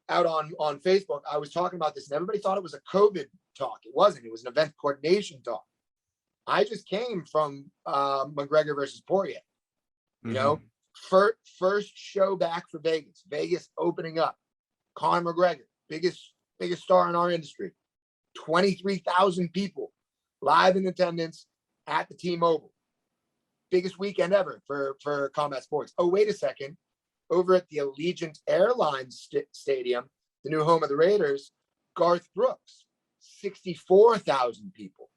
out on Facebook. I was talking about this and everybody thought it was a COVID talk. It wasn't. It was an event coordination talk. I just came from McGregor versus Poirier. You know, first show back for Vegas. Vegas opening up. Conor McGregor, biggest star in our industry. 23,000 people live in attendance at the T-Mobile. Biggest weekend ever for combat sports. Oh, wait a second. Over at the Allegiant Airlines Stadium, the new home of the Raiders, Garth Brooks, 64,000 people.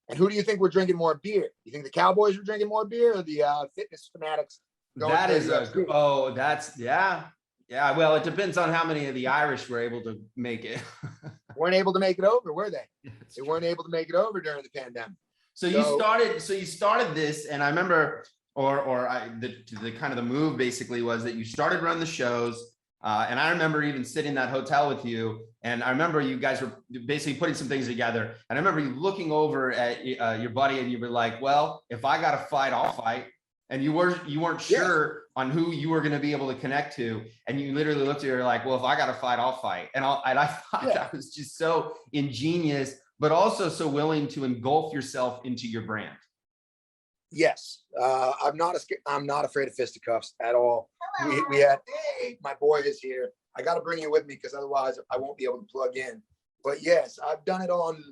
And who do you think were drinking more beer? You think the Cowboys were drinking more beer, or the fitness fanatics? That is yeah. Well, it depends on how many of the Irish were able to make it. Weren't able to make it over, were they? They weren't able to make it over during the pandemic. So you started this, and I remember, the kind of the move basically was that you started running the shows, and I remember even sitting in that hotel with you, and I remember you guys were basically putting some things together, and I remember you looking over at your buddy, and you were like, "Well, if I got to fight, I'll fight." And you weren't sure on who you were going to be able to connect to, and you literally looked at her like, "Well, if I got to fight, I'll fight." And I thought that was just so ingenious, but also so willing to engulf yourself into your brand. Yes, I'm not afraid of fisticuffs at all. We had, hey, my boy is here. I got to bring you with me because otherwise I won't be able to plug in. But yes, I've done it on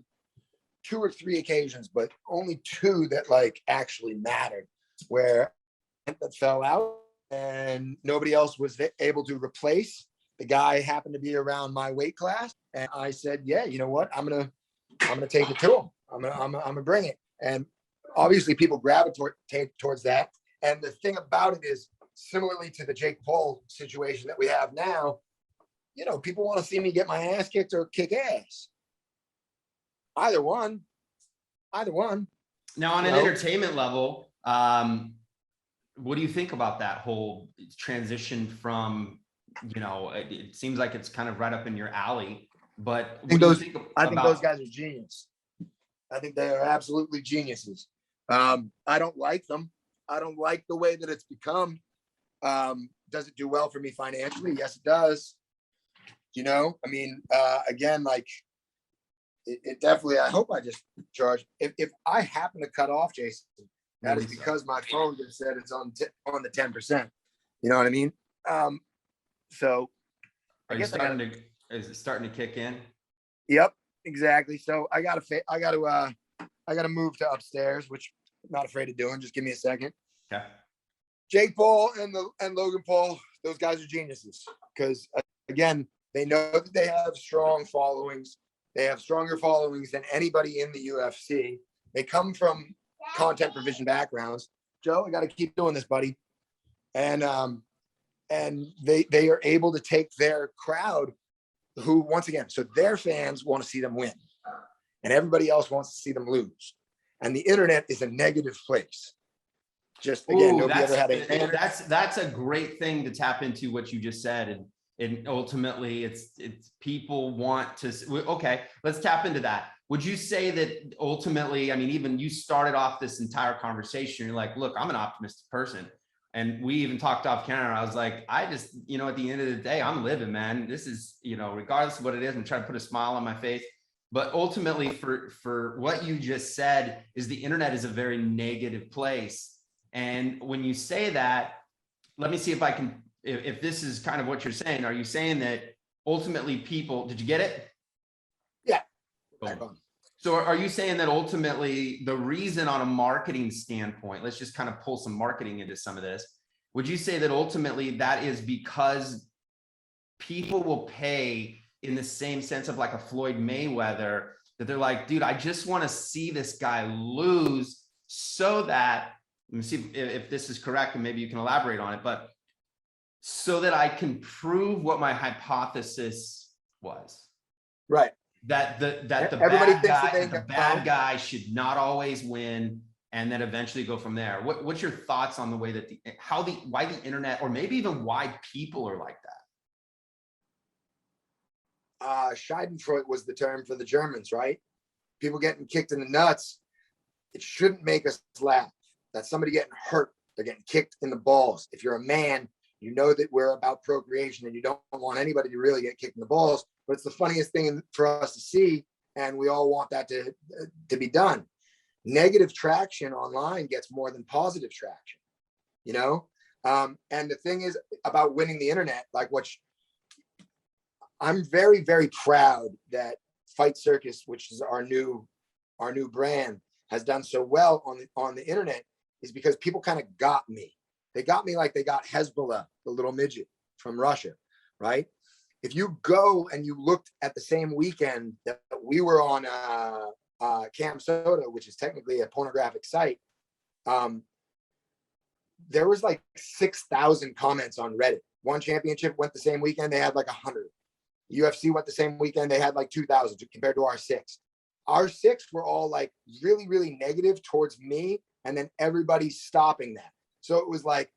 2 or 3 occasions, but only 2 that like actually mattered, where that fell out and nobody else was able to replace. The guy happened to be around my weight class, and I said, "Yeah, you know what? I'm gonna take it to him. I'm gonna bring it." And obviously, people gravitate towards that. And the thing about it is, similarly to the Jake Paul situation that we have now, you know, people want to see me get my ass kicked or kick ass. Either one. Now, on an entertainment level, what do you think about that whole transition from, it seems like it's kind of right up in your alley, but I think those guys are genius. I think they are absolutely geniuses. I don't like them. I don't like the way that it's become. Does it do well for me financially? Yes, it does. Again, like it definitely, I hope I just charge. If I happen to cut off, Jason, that is because my phone just said it's on the 10%. You know what I mean? So is it starting to kick in? Yep, exactly. So I gotta move to upstairs, which I'm not afraid of doing. Just give me a second. Okay. Jake Paul and Logan Paul, those guys are geniuses because again, they know that they have strong followings. They have stronger followings than anybody in the UFC. They come from content provision backgrounds. Joe, I got to keep doing this, buddy. And they are able to take their crowd, who once again, so their fans want to see them win, and everybody else wants to see them lose. And the internet is a negative place. Just again, nobody ever had a. That's a great thing to tap into what you just said, and ultimately, it's people want to. Okay, let's tap into that. Would you say that ultimately, I mean, even you started off this entire conversation, you're like, look, I'm an optimistic person. And we even talked off camera. I was like, I just, at the end of the day, I'm living, man. This is, regardless of what it is, I'm trying to put a smile on my face. But ultimately, for what you just said, is the internet is a very negative place. And when you say that, let me see if I can, if this is kind of what you're saying. Are you saying that ultimately people, did you get it? Yeah. So are you saying that ultimately the reason on a marketing standpoint, let's just kind of pull some marketing into some of this. Would you say that ultimately that is because people will pay in the same sense of like a Floyd Mayweather, that they're like, dude, I just want to see this guy lose so that, let me see if this is correct and maybe you can elaborate on it, but so that I can prove what my hypothesis was. Right. That the bad guy should not always win, and then eventually go from there. What's your thoughts on the way that why the internet, or maybe even why people are like that? Schadenfreude was the term for the Germans, right? People getting kicked in the nuts. It shouldn't make us laugh. That's somebody getting hurt. They're getting kicked in the balls. If you're a man, you know that we're about procreation and you don't want anybody to really get kicked in the balls, but it's the funniest thing for us to see. And we all want that to be done. negative traction online gets more than positive traction, you know? And the thing is about winning the internet, like I'm very, very proud that Fight Circus, which is our new brand, has done so well on the internet, is because people kind of got me. They got me like they got Hezbollah, the little midget from Russia, right? If you go and you looked at the same weekend that we were on Cam Soda, which is technically a pornographic site, there was like 6,000 comments on Reddit. One championship went the same weekend, they had like 100. UFC went the same weekend, they had like 2,000 compared to our 6. Our 6 were all like really, really negative towards me, and then everybody stopping that. So it was like,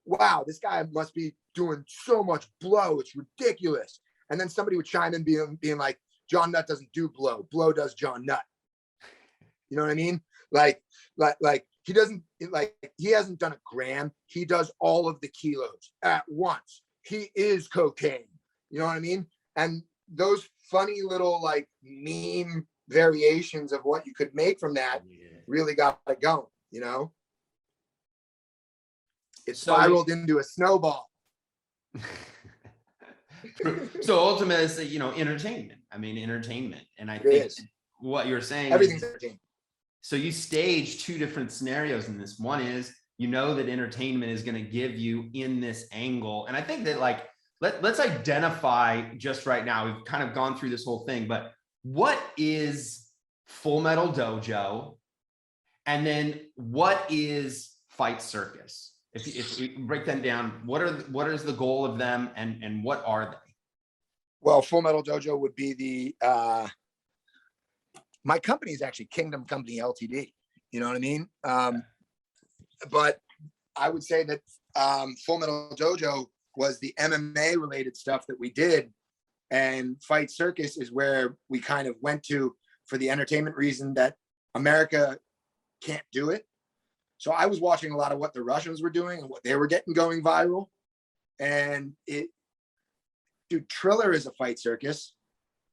wow, this guy must be doing so much blow, it's ridiculous. And then somebody would chime in being like, Jon Nutt doesn't do blow, blow does Jon Nutt. You know what I mean? Like he doesn't, like, he hasn't done a gram, he does all of the kilos at once. He is cocaine. You know what I mean? And those funny little like meme variations of what you could make from that really got it going, you know? It spiraled into a snowball. So ultimately, it's, you know, entertainment. I mean, entertainment. And I think what you're saying, everything's entertainment. So you stage 2 different scenarios in this. One is, you know, that entertainment is going to give you in this angle. And I think that, like, let's identify just right now, we've kind of gone through this whole thing, but what is Full Metal Dojo? And then what is Fight Circus? If we break them down, what is the goal of them, and what are they? Well, Full Metal Dojo would be the my company is actually Kingdom Company Ltd. You know what I mean? But I would say that Full Metal Dojo was the MMA related stuff that we did, and Fight Circus is where we kind of went to for the entertainment reason that America can't do it. So I was watching a lot of what the Russians were doing and what they were getting going viral. And dude, Triller is a Fight Circus.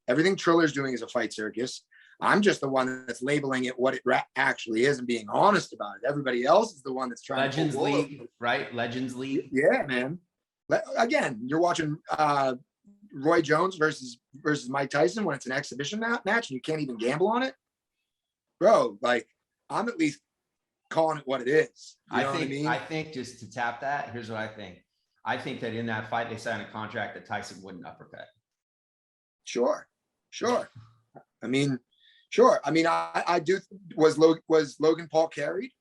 Everything Triller's doing is a Fight Circus. I'm just the one that's labeling it what it actually is and being honest about it. Everybody else is the one that's trying Legends to League, right? Legends League. Yeah, man. Again, you're watching Roy Jones versus Mike Tyson when it's an exhibition match and you can't even gamble on it. Bro, like, I'm at least calling it what it is. You know what I mean? I think just to tap that, here's what I think. I think that in that fight, they signed a contract that Tyson wouldn't uppercut. Sure. I mean, sure. I mean, I do. Was Logan Paul carried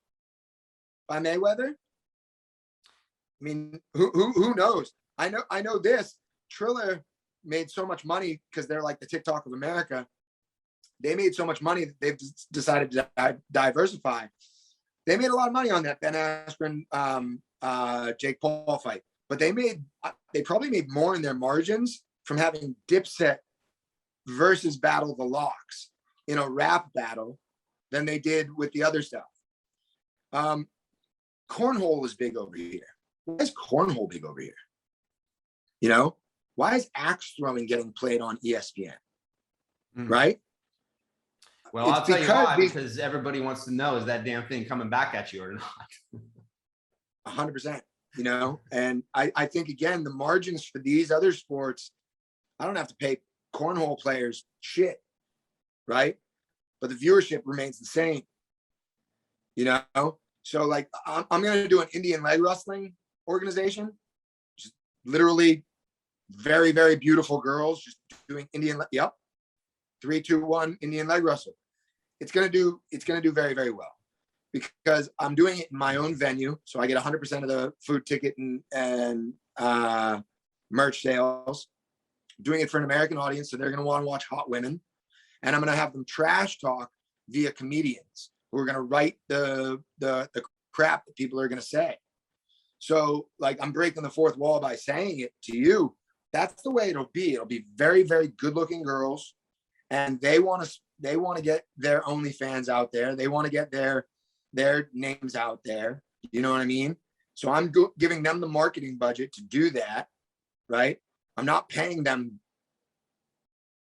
by Mayweather? I mean, who knows? I know this. Triller made so much money because they're like the TikTok of America. They made so much money that they've decided to diversify. They made a lot of money on that Ben Askren, Jake Paul fight, but they probably made more in their margins from having Dipset versus Battle the Locks in a rap battle than they did with the other stuff. Cornhole is big over here. Why is cornhole big over here? You know, why is axe throwing getting played on ESPN? Right? Well, I'll tell you why, because everybody wants to know, is that damn thing coming back at you or not? 100%, you know? And I think, again, the margins for these other sports, I don't have to pay cornhole players shit, right? But the viewership remains the same, you know? So, like, I'm going to do an Indian leg wrestling organization, just literally very, very beautiful girls just doing Indian, 3, 2, 1 Indian leg wrestle. It's gonna do very, very well because I'm doing it in my own venue, so I get 100% of the food ticket and merch sales. Doing it for an American audience, so they're gonna want to watch hot women, and I'm gonna have them trash talk via comedians who are gonna write the crap that people are gonna say. So, like, I'm breaking the fourth wall by saying it to you. That's the way it'll be. It'll be very, very good-looking girls. And they want to get their OnlyFans out there. They want to get their names out there. You know what I mean? So I'm giving them the marketing budget to do that, right? I'm not paying them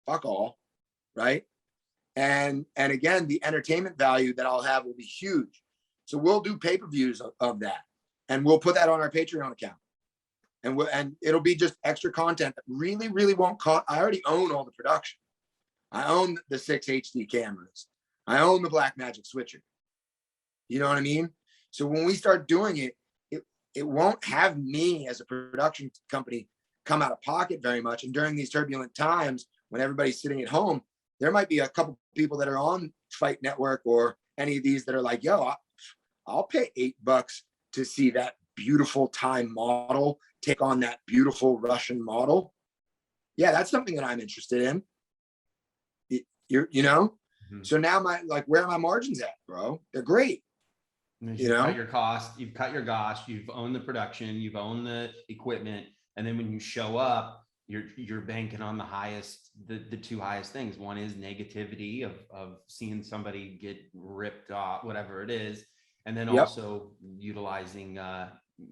fuck all, right? And again, the entertainment value that I'll have will be huge. So we'll do pay-per-views of that, and we'll put that on our Patreon account. And it'll be just extra content that really, really won't cost. I already own all the production. I own the 6 HD cameras. I own the Blackmagic switcher. You know what I mean? So when we start doing it, it won't have me as a production company come out of pocket very much. And during these turbulent times, when everybody's sitting at home, there might be a couple people that are on Fight Network or any of these that are like, yo, I'll pay $8 to see that beautiful Thai model take on that beautiful Russian model. Yeah, that's something that I'm interested in. You know? Mm-hmm. So now where are my margins at, bro? They're great. You've cut your cost, you've cut your cost, you've owned the production, you've owned the equipment. And then when you show up, you're banking on the highest, the two highest things. One is negativity of seeing somebody get ripped off, whatever it is. And then also utilizing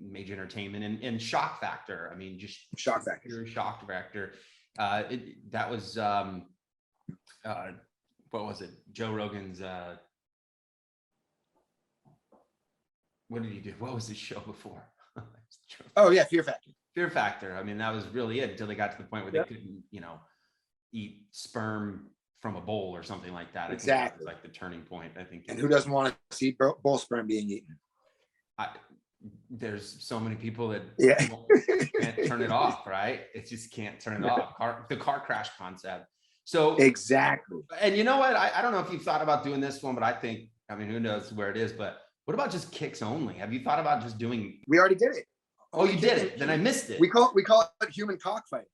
major entertainment and shock factor. I mean, just shock factor. Your shock factor. That was what was it? Joe Rogan's what did he do? What was his show before? Oh yeah, Fear Factor. Fear Factor. I mean, that was really it until they got to the point where they couldn't, eat sperm from a bowl or something like that. Exactly. I think that was like the turning point, I think. And who doesn't want to see bull sperm being eaten? There's so many people that can't turn it off, right? It just can't turn it off. The car crash concept. So exactly. And you know what? I don't know if you've thought about doing this one, but I think, who knows where it is, but what about just kicks only? Have you thought about just doing? We already did it. Oh, you did it. Then I missed it. We call it human cockfighting.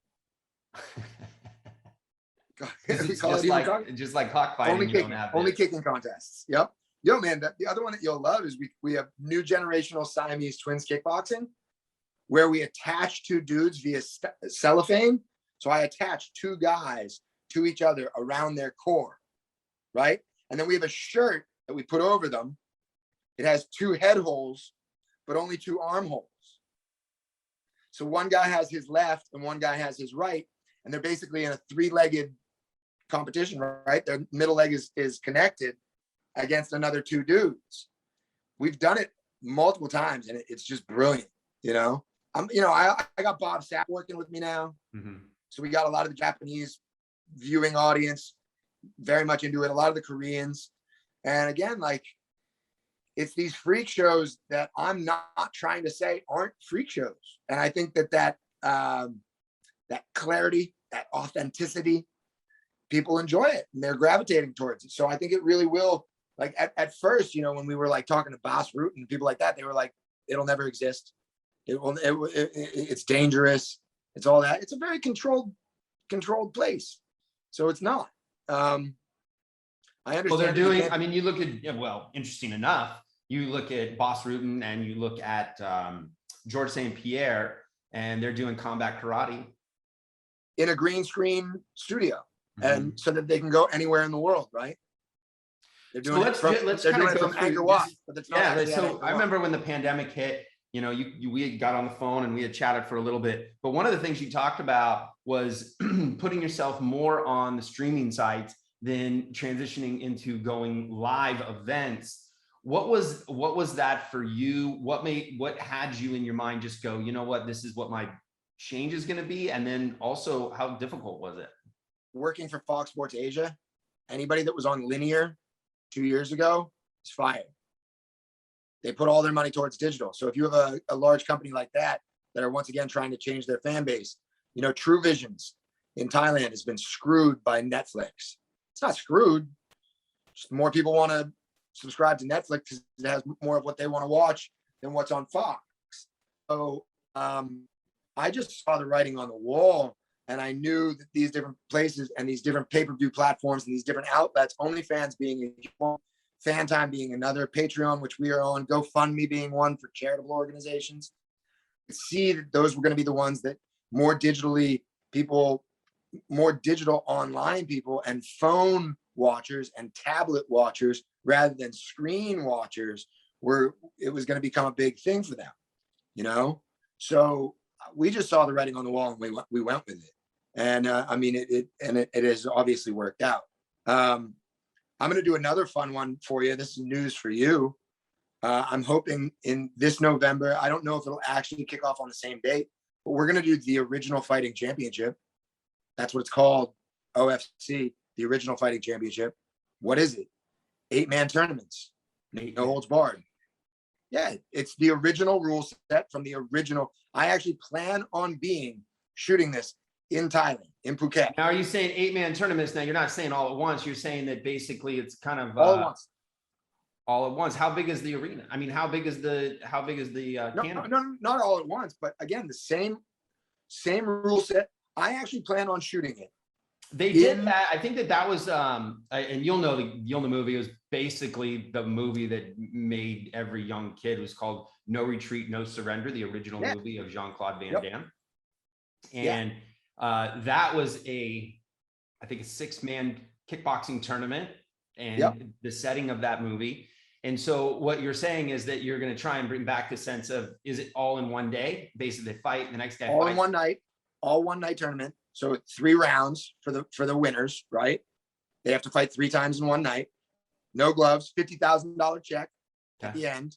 Just like cockfighting. Only kicking contests. Yep. Yo, man, the other one that you'll love is we have new generational Siamese twins kickboxing, where we attach two dudes via cellophane. So I attach two guys to each other around their core, right? And then we have a shirt that we put over them. It has two head holes, but only two arm holes. So one guy has his left and one guy has his right, and they're basically in a three-legged competition, right? Their middle leg is connected against another two dudes. We've done it multiple times, and it's just brilliant. I got Bob Sapp working with me now, so we got a lot of the Japanese viewing audience very much into it. A lot of the Koreans, and again, it's these freak shows that I'm not trying to say aren't freak shows. And I think that clarity, that authenticity, people enjoy it and they're gravitating towards it. So I think it really will, at first, when we were talking to Bas Rutten and people like that, they were like, it'll never exist. It's dangerous. It's all that. It's a very controlled place. So it's not. I understand. Well, they're doing, you look at, interesting enough, you look at Bas Rutten and you look at George St. Pierre, and they're doing combat karate in a green screen studio, and so that they can go anywhere in the world, right? They're doing it from Angkor Wat, but that's not. So I remember when the pandemic hit, we got on the phone and we had chatted for a little bit. But one of the things you talked about was putting yourself more on the streaming sites than transitioning into going live events. What was that for you? What had you in your mind just go, you know what, this is what my change is going to be? And then also, how difficult was it? Working for Fox Sports Asia, anybody that was on linear 2 years ago is fired. They put all their money towards digital. So if you have a large company like that are once again trying to change their fan base, True Visions in Thailand has been screwed by Netflix. It's not screwed. Just more people want to subscribe to Netflix because it has more of what they want to watch than what's on Fox. So I just saw the writing on the wall, and I knew that these different places and these different pay-per-view platforms and these different outlets, OnlyFans being one, Fan Time being another, Patreon, which we are on, GoFundMe being one for charitable organizations, see that those were going to be the ones that more digital online people and phone watchers and tablet watchers rather than screen watchers it was going to become a big thing for them, So we just saw the writing on the wall and we went with it. And it has obviously worked out. I'm going to do another fun one for you. This is news for you. I'm hoping in this November, I don't know if it'll actually kick off on the same date, but we're going to do the Original Fighting Championship. That's what it's called. OFC, the Original Fighting Championship. What is it? 8-man tournaments. No holds barred. Yeah, it's the original rule set from the original. I actually plan on shooting this in Thailand, in Phuket. Now, are you saying 8-man tournaments? Now, you're not saying all at once. You're saying that basically it's kind of all at once. All at once. How big is the arena? I mean, how big is the canopy? No, not all at once. But again, the same rule set. I actually plan on shooting it. They did that. I think that was, and you'll know the movie. It was basically the movie that made every young kid. It was called No Retreat, No Surrender, the original movie of Jean-Claude Van Damme. And that was I think a 6-man kickboxing tournament, and the setting of that movie. And so what you're saying is that you're going to try and bring back the sense of, is it all in one day? Basically they fight, the next day all in one night, all one night tournament. So it's 3 rounds for the winners, right? They have to fight 3 times in one night. No gloves, $50,000 check at the end.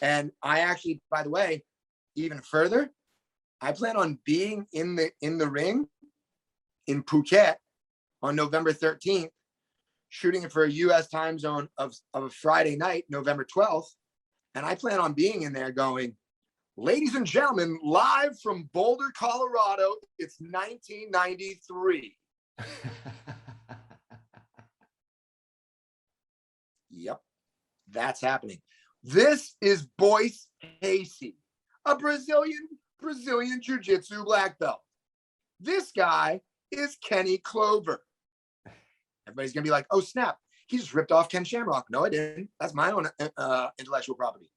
And I actually, by the way, even further, I plan on being in the ring in Phuket on November 13th, shooting it for a US time zone of a Friday night, November 12th. And I plan on being in there going, ladies and gentlemen, live from Boulder, Colorado, it's 1993. Yep, that's happening. This is Boyce Casey, a Brazilian Jiu-Jitsu black belt. This guy is Kenny Clover. Everybody's going to be like, oh, snap. He just ripped off Ken Shamrock. No, I didn't. That's my own intellectual property.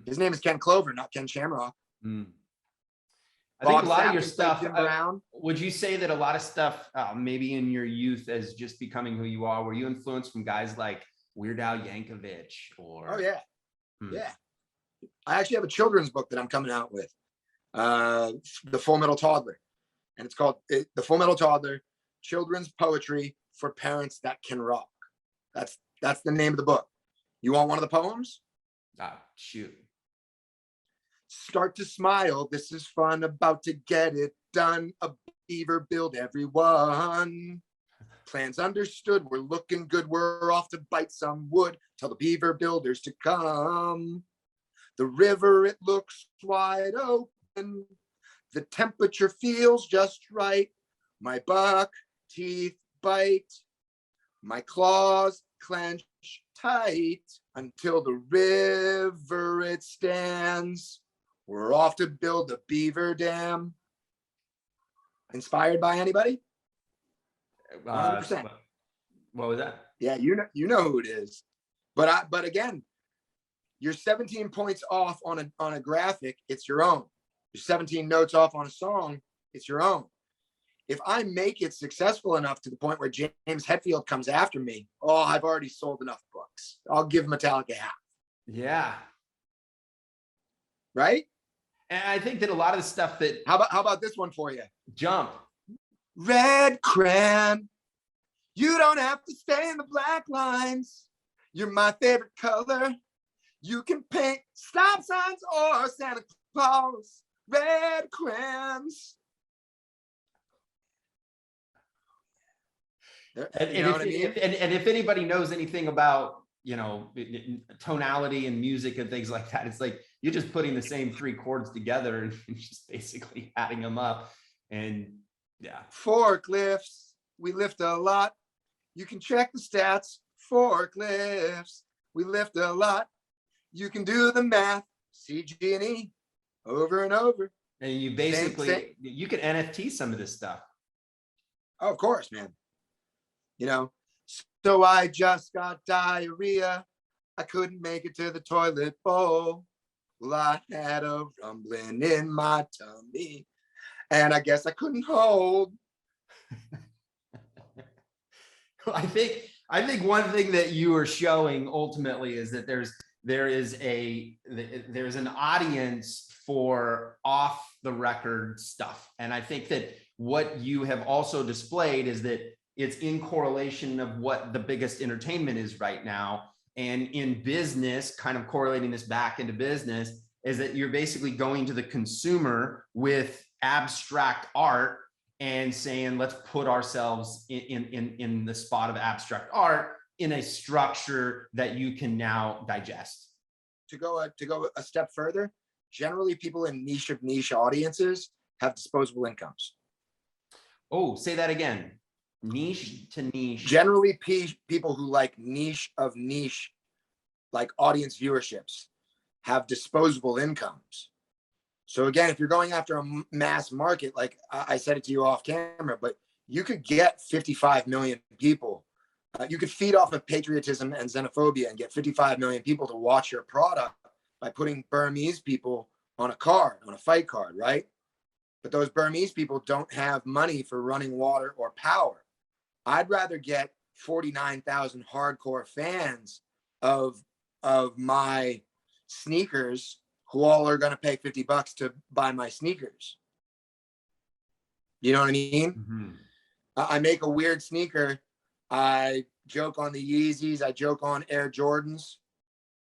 His name is Ken Clover, not Ken Shamrock. I think a lot of your stuff, would you say that a lot of stuff, maybe in your youth as just becoming who you are, were you influenced from guys like Weird Al Yankovic or? Oh, yeah. Yeah. I actually have a children's book that I'm coming out with, The Full Metal Toddler. And it's called The Full Metal Toddler, Children's Poetry for Parents That Can Rock. That's the name of the book. You want one of the poems? Shoot. Start to smile. This is fun. About to get it done. A beaver build everyone. Plans understood. We're looking good. We're off to bite some wood. Tell the beaver builders to come. The river, it looks wide open. The temperature feels just right. My buck teeth bite. My claws clench tight until the river it stands. We're off to build the beaver dam. Inspired by anybody? 100%. What was that? Yeah, you know who it is. But again, you're 17 points off on a graphic, it's your own. You're 17 notes off on a song, it's your own. If I make it successful enough to the point where James Hetfield comes after me, I've already sold enough books. I'll give Metallica half. Yeah. Right? And I think that a lot of the stuff that... How about this one for you? Jump. Red crayon. You don't have to stay in the black lines. You're my favorite color. You can paint stop signs or Santa Claus. Red crayons. And if anybody knows anything about, tonality and music and things like that, it's like you're just putting the same 3 chords together and just basically adding them up. And yeah. Forklifts, we lift a lot. You can check the stats. Forklifts, we lift a lot. You can do the math. CG&E over and over. And you basically, you can NFT some of this stuff. Oh, of course, man. So I just got diarrhea. I couldn't make it to the toilet bowl. Well, I had a rumbling in my tummy, and I guess I couldn't hold. I think one thing that you are showing ultimately is that there's an audience for off the record stuff. And I think that what you have also displayed is that it's in correlation of what the biggest entertainment is right now. And in business, kind of correlating this back into business, is that you're basically going to the consumer with abstract art and saying, let's put ourselves in the spot of abstract art in a structure that you can now digest. To go a step further, generally people in niche audiences have disposable incomes. Oh, say that again. Niche to niche. Generally, people who like niche, like audience viewerships, have disposable incomes. So again, if you're going after a mass market, like I said it to you off camera, but you could get 55 million people. You could feed off of patriotism and xenophobia and get 55 million people to watch your product by putting Burmese people on a card, on a fight card, right? But those Burmese people don't have money for running water or power. I'd rather get 49,000 hardcore fans of my sneakers who all are going to pay $50 to buy my sneakers. You know what I mean? Mm-hmm. I make a weird sneaker. I joke on the Yeezys. I joke on Air Jordans.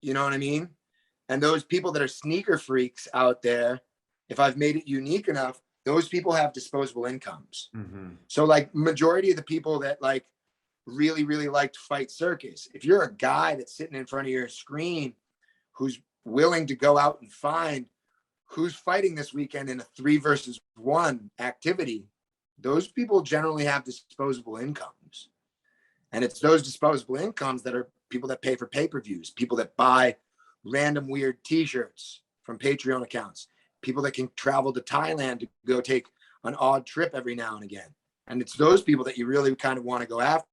You know what I mean? And those people that are sneaker freaks out there, if I've made it unique enough, those people have disposable incomes. Mm-hmm. So like majority of the people that like really, really like to fight Circus, if you're a guy that's sitting in front of your screen who's willing to go out and find who's fighting this weekend in a 3 versus 1 activity, those people generally have disposable incomes. And it's those disposable incomes that are people that pay for pay-per-views, people that buy random weird t-shirts from Patreon accounts, people that can travel to Thailand to go take an odd trip every now and again. And it's those people that you really kind of want to go after.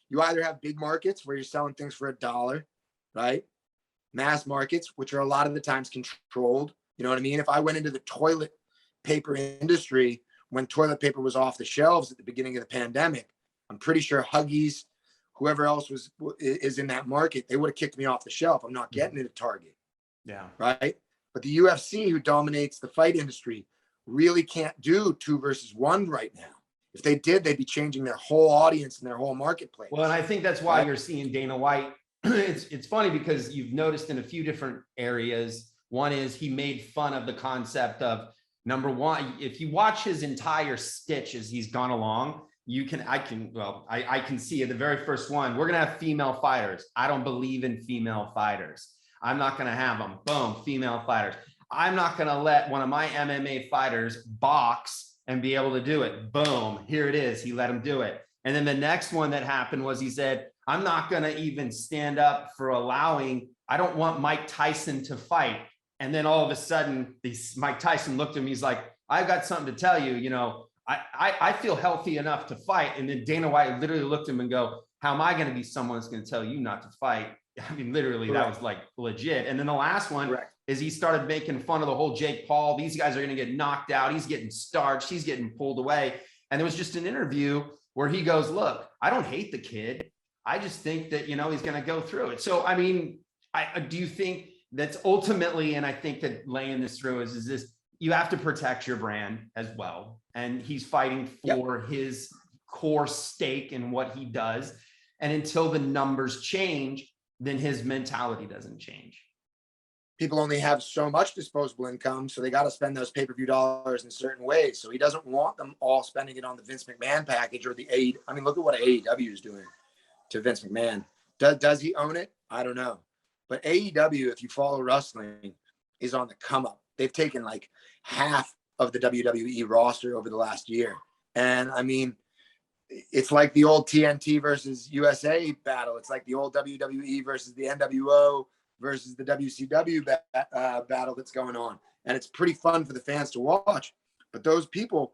You either have big markets where you're selling things for $1, right? Mass markets, which are a lot of the times controlled. You know what I mean? If I went into the toilet paper industry when toilet paper was off the shelves at the beginning of the pandemic, I'm pretty sure Huggies, whoever else is in that market, they would have kicked me off the shelf. I'm not getting it at Target. Yeah. Right. But the UFC, who dominates the fight industry, really can't do 2 versus 1 right now. If they did, they'd be changing their whole audience and their whole marketplace. Well, and I think that's why you're seeing Dana White. It's funny because you've noticed in a few different areas. One is he made fun of the concept of, number one, if you watch his entire stitch as he's gone along, I can see at the very first one, we're going to have female fighters. I don't believe in female fighters. I'm not going to have them. Boom, female fighters. I'm not going to let one of my MMA fighters box and be able to do it. Boom, here it is. He let him do it. And then the next one that happened was he said, I'm not going to even stand up for I don't want Mike Tyson to fight. And then all of a sudden, Mike Tyson looked at me. He's like, I've got something to tell you. You know, I feel healthy enough to fight. And then Dana White literally looked at him and go, how am I going to be someone that's going to tell you not to fight? I mean, literally, that was like legit. And then the last one is he started making fun of the whole Jake Paul. These guys are going to get knocked out. He's getting starched. He's getting pulled away. And there was just an interview where he goes, look, I don't hate the kid. I just think that, you know, he's going to go through it. So, I mean, do you think that's ultimately, and I think that laying this through is this, you have to protect your brand as well. And he's fighting for his core stake in what he does. And until the numbers change, then his mentality doesn't change. People only have so much disposable income, so they got to spend those pay-per-view dollars in certain ways. So he doesn't want them all spending it on the Vince McMahon package or the AEW. I mean, look at what AEW is doing to Vince McMahon. Does he own it? I don't know. But AEW, if you follow wrestling, is on the come up. They've taken like half of the WWE roster over the last year. And I mean, it's like the old TNT versus USA battle. It's like the old WWE versus the NWO versus the WCW battle that's going on. And it's pretty fun for the fans to watch. But those people,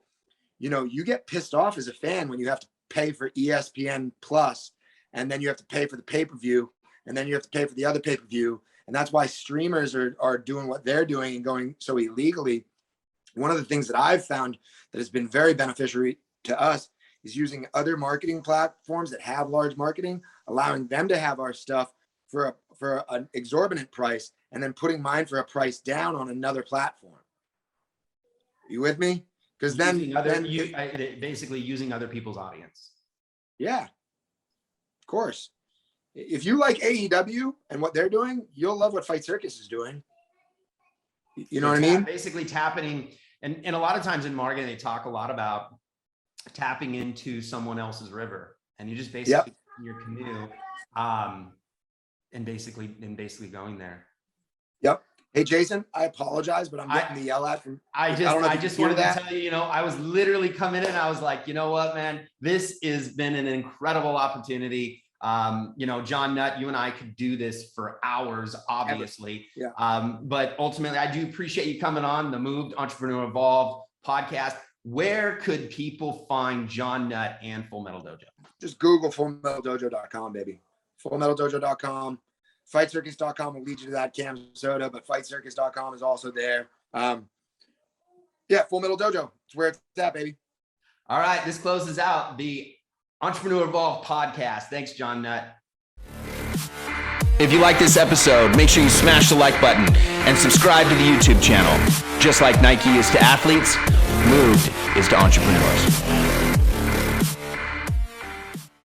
you know, you get pissed off as a fan when you have to pay for ESPN Plus, and then you have to pay for the pay-per-view, and then you have to pay for the other pay-per-view. And that's why streamers are doing what they're doing and going so illegally. One of the things that I've found that has been very beneficial to us is using other marketing platforms that have large marketing, allowing them to have our stuff for an exorbitant price, and then putting mine for a price down on another platform. You with me? Because then basically using other people's audience. Yeah, of course. If you like AEW and what they're doing, you'll love what Fight Circus is doing. You know what I mean? Basically tapping, and a lot of times in marketing, they talk a lot about tapping into someone else's river, and you just basically in your canoe, and basically going there. Yep. Hey, Jason, I apologize, but I'm getting the yell at from. I just wanted to tell you, I was literally coming in. I was like, you know what, man, this has been an incredible opportunity. Jon Nutt, you and I could do this for hours, obviously. Yeah. But ultimately, I do appreciate you coming on the Moved Entrepreneur Evolved podcast. Where could people find Jon Nutt and Full Metal Dojo? Just Google fullmetaldojo.com, baby. Fullmetaldojo.com. FightCircus.com will lead you to that Cam Soda, but FightCircus.com is also there. Full Metal Dojo. It's where it's at, baby. All right. This closes out the Entrepreneur Evolved podcast. Thanks, Jon Nutt. If you like this episode, make sure you smash the like button and subscribe to the YouTube channel. Just like Nike is to athletes, Moved is to entrepreneurs.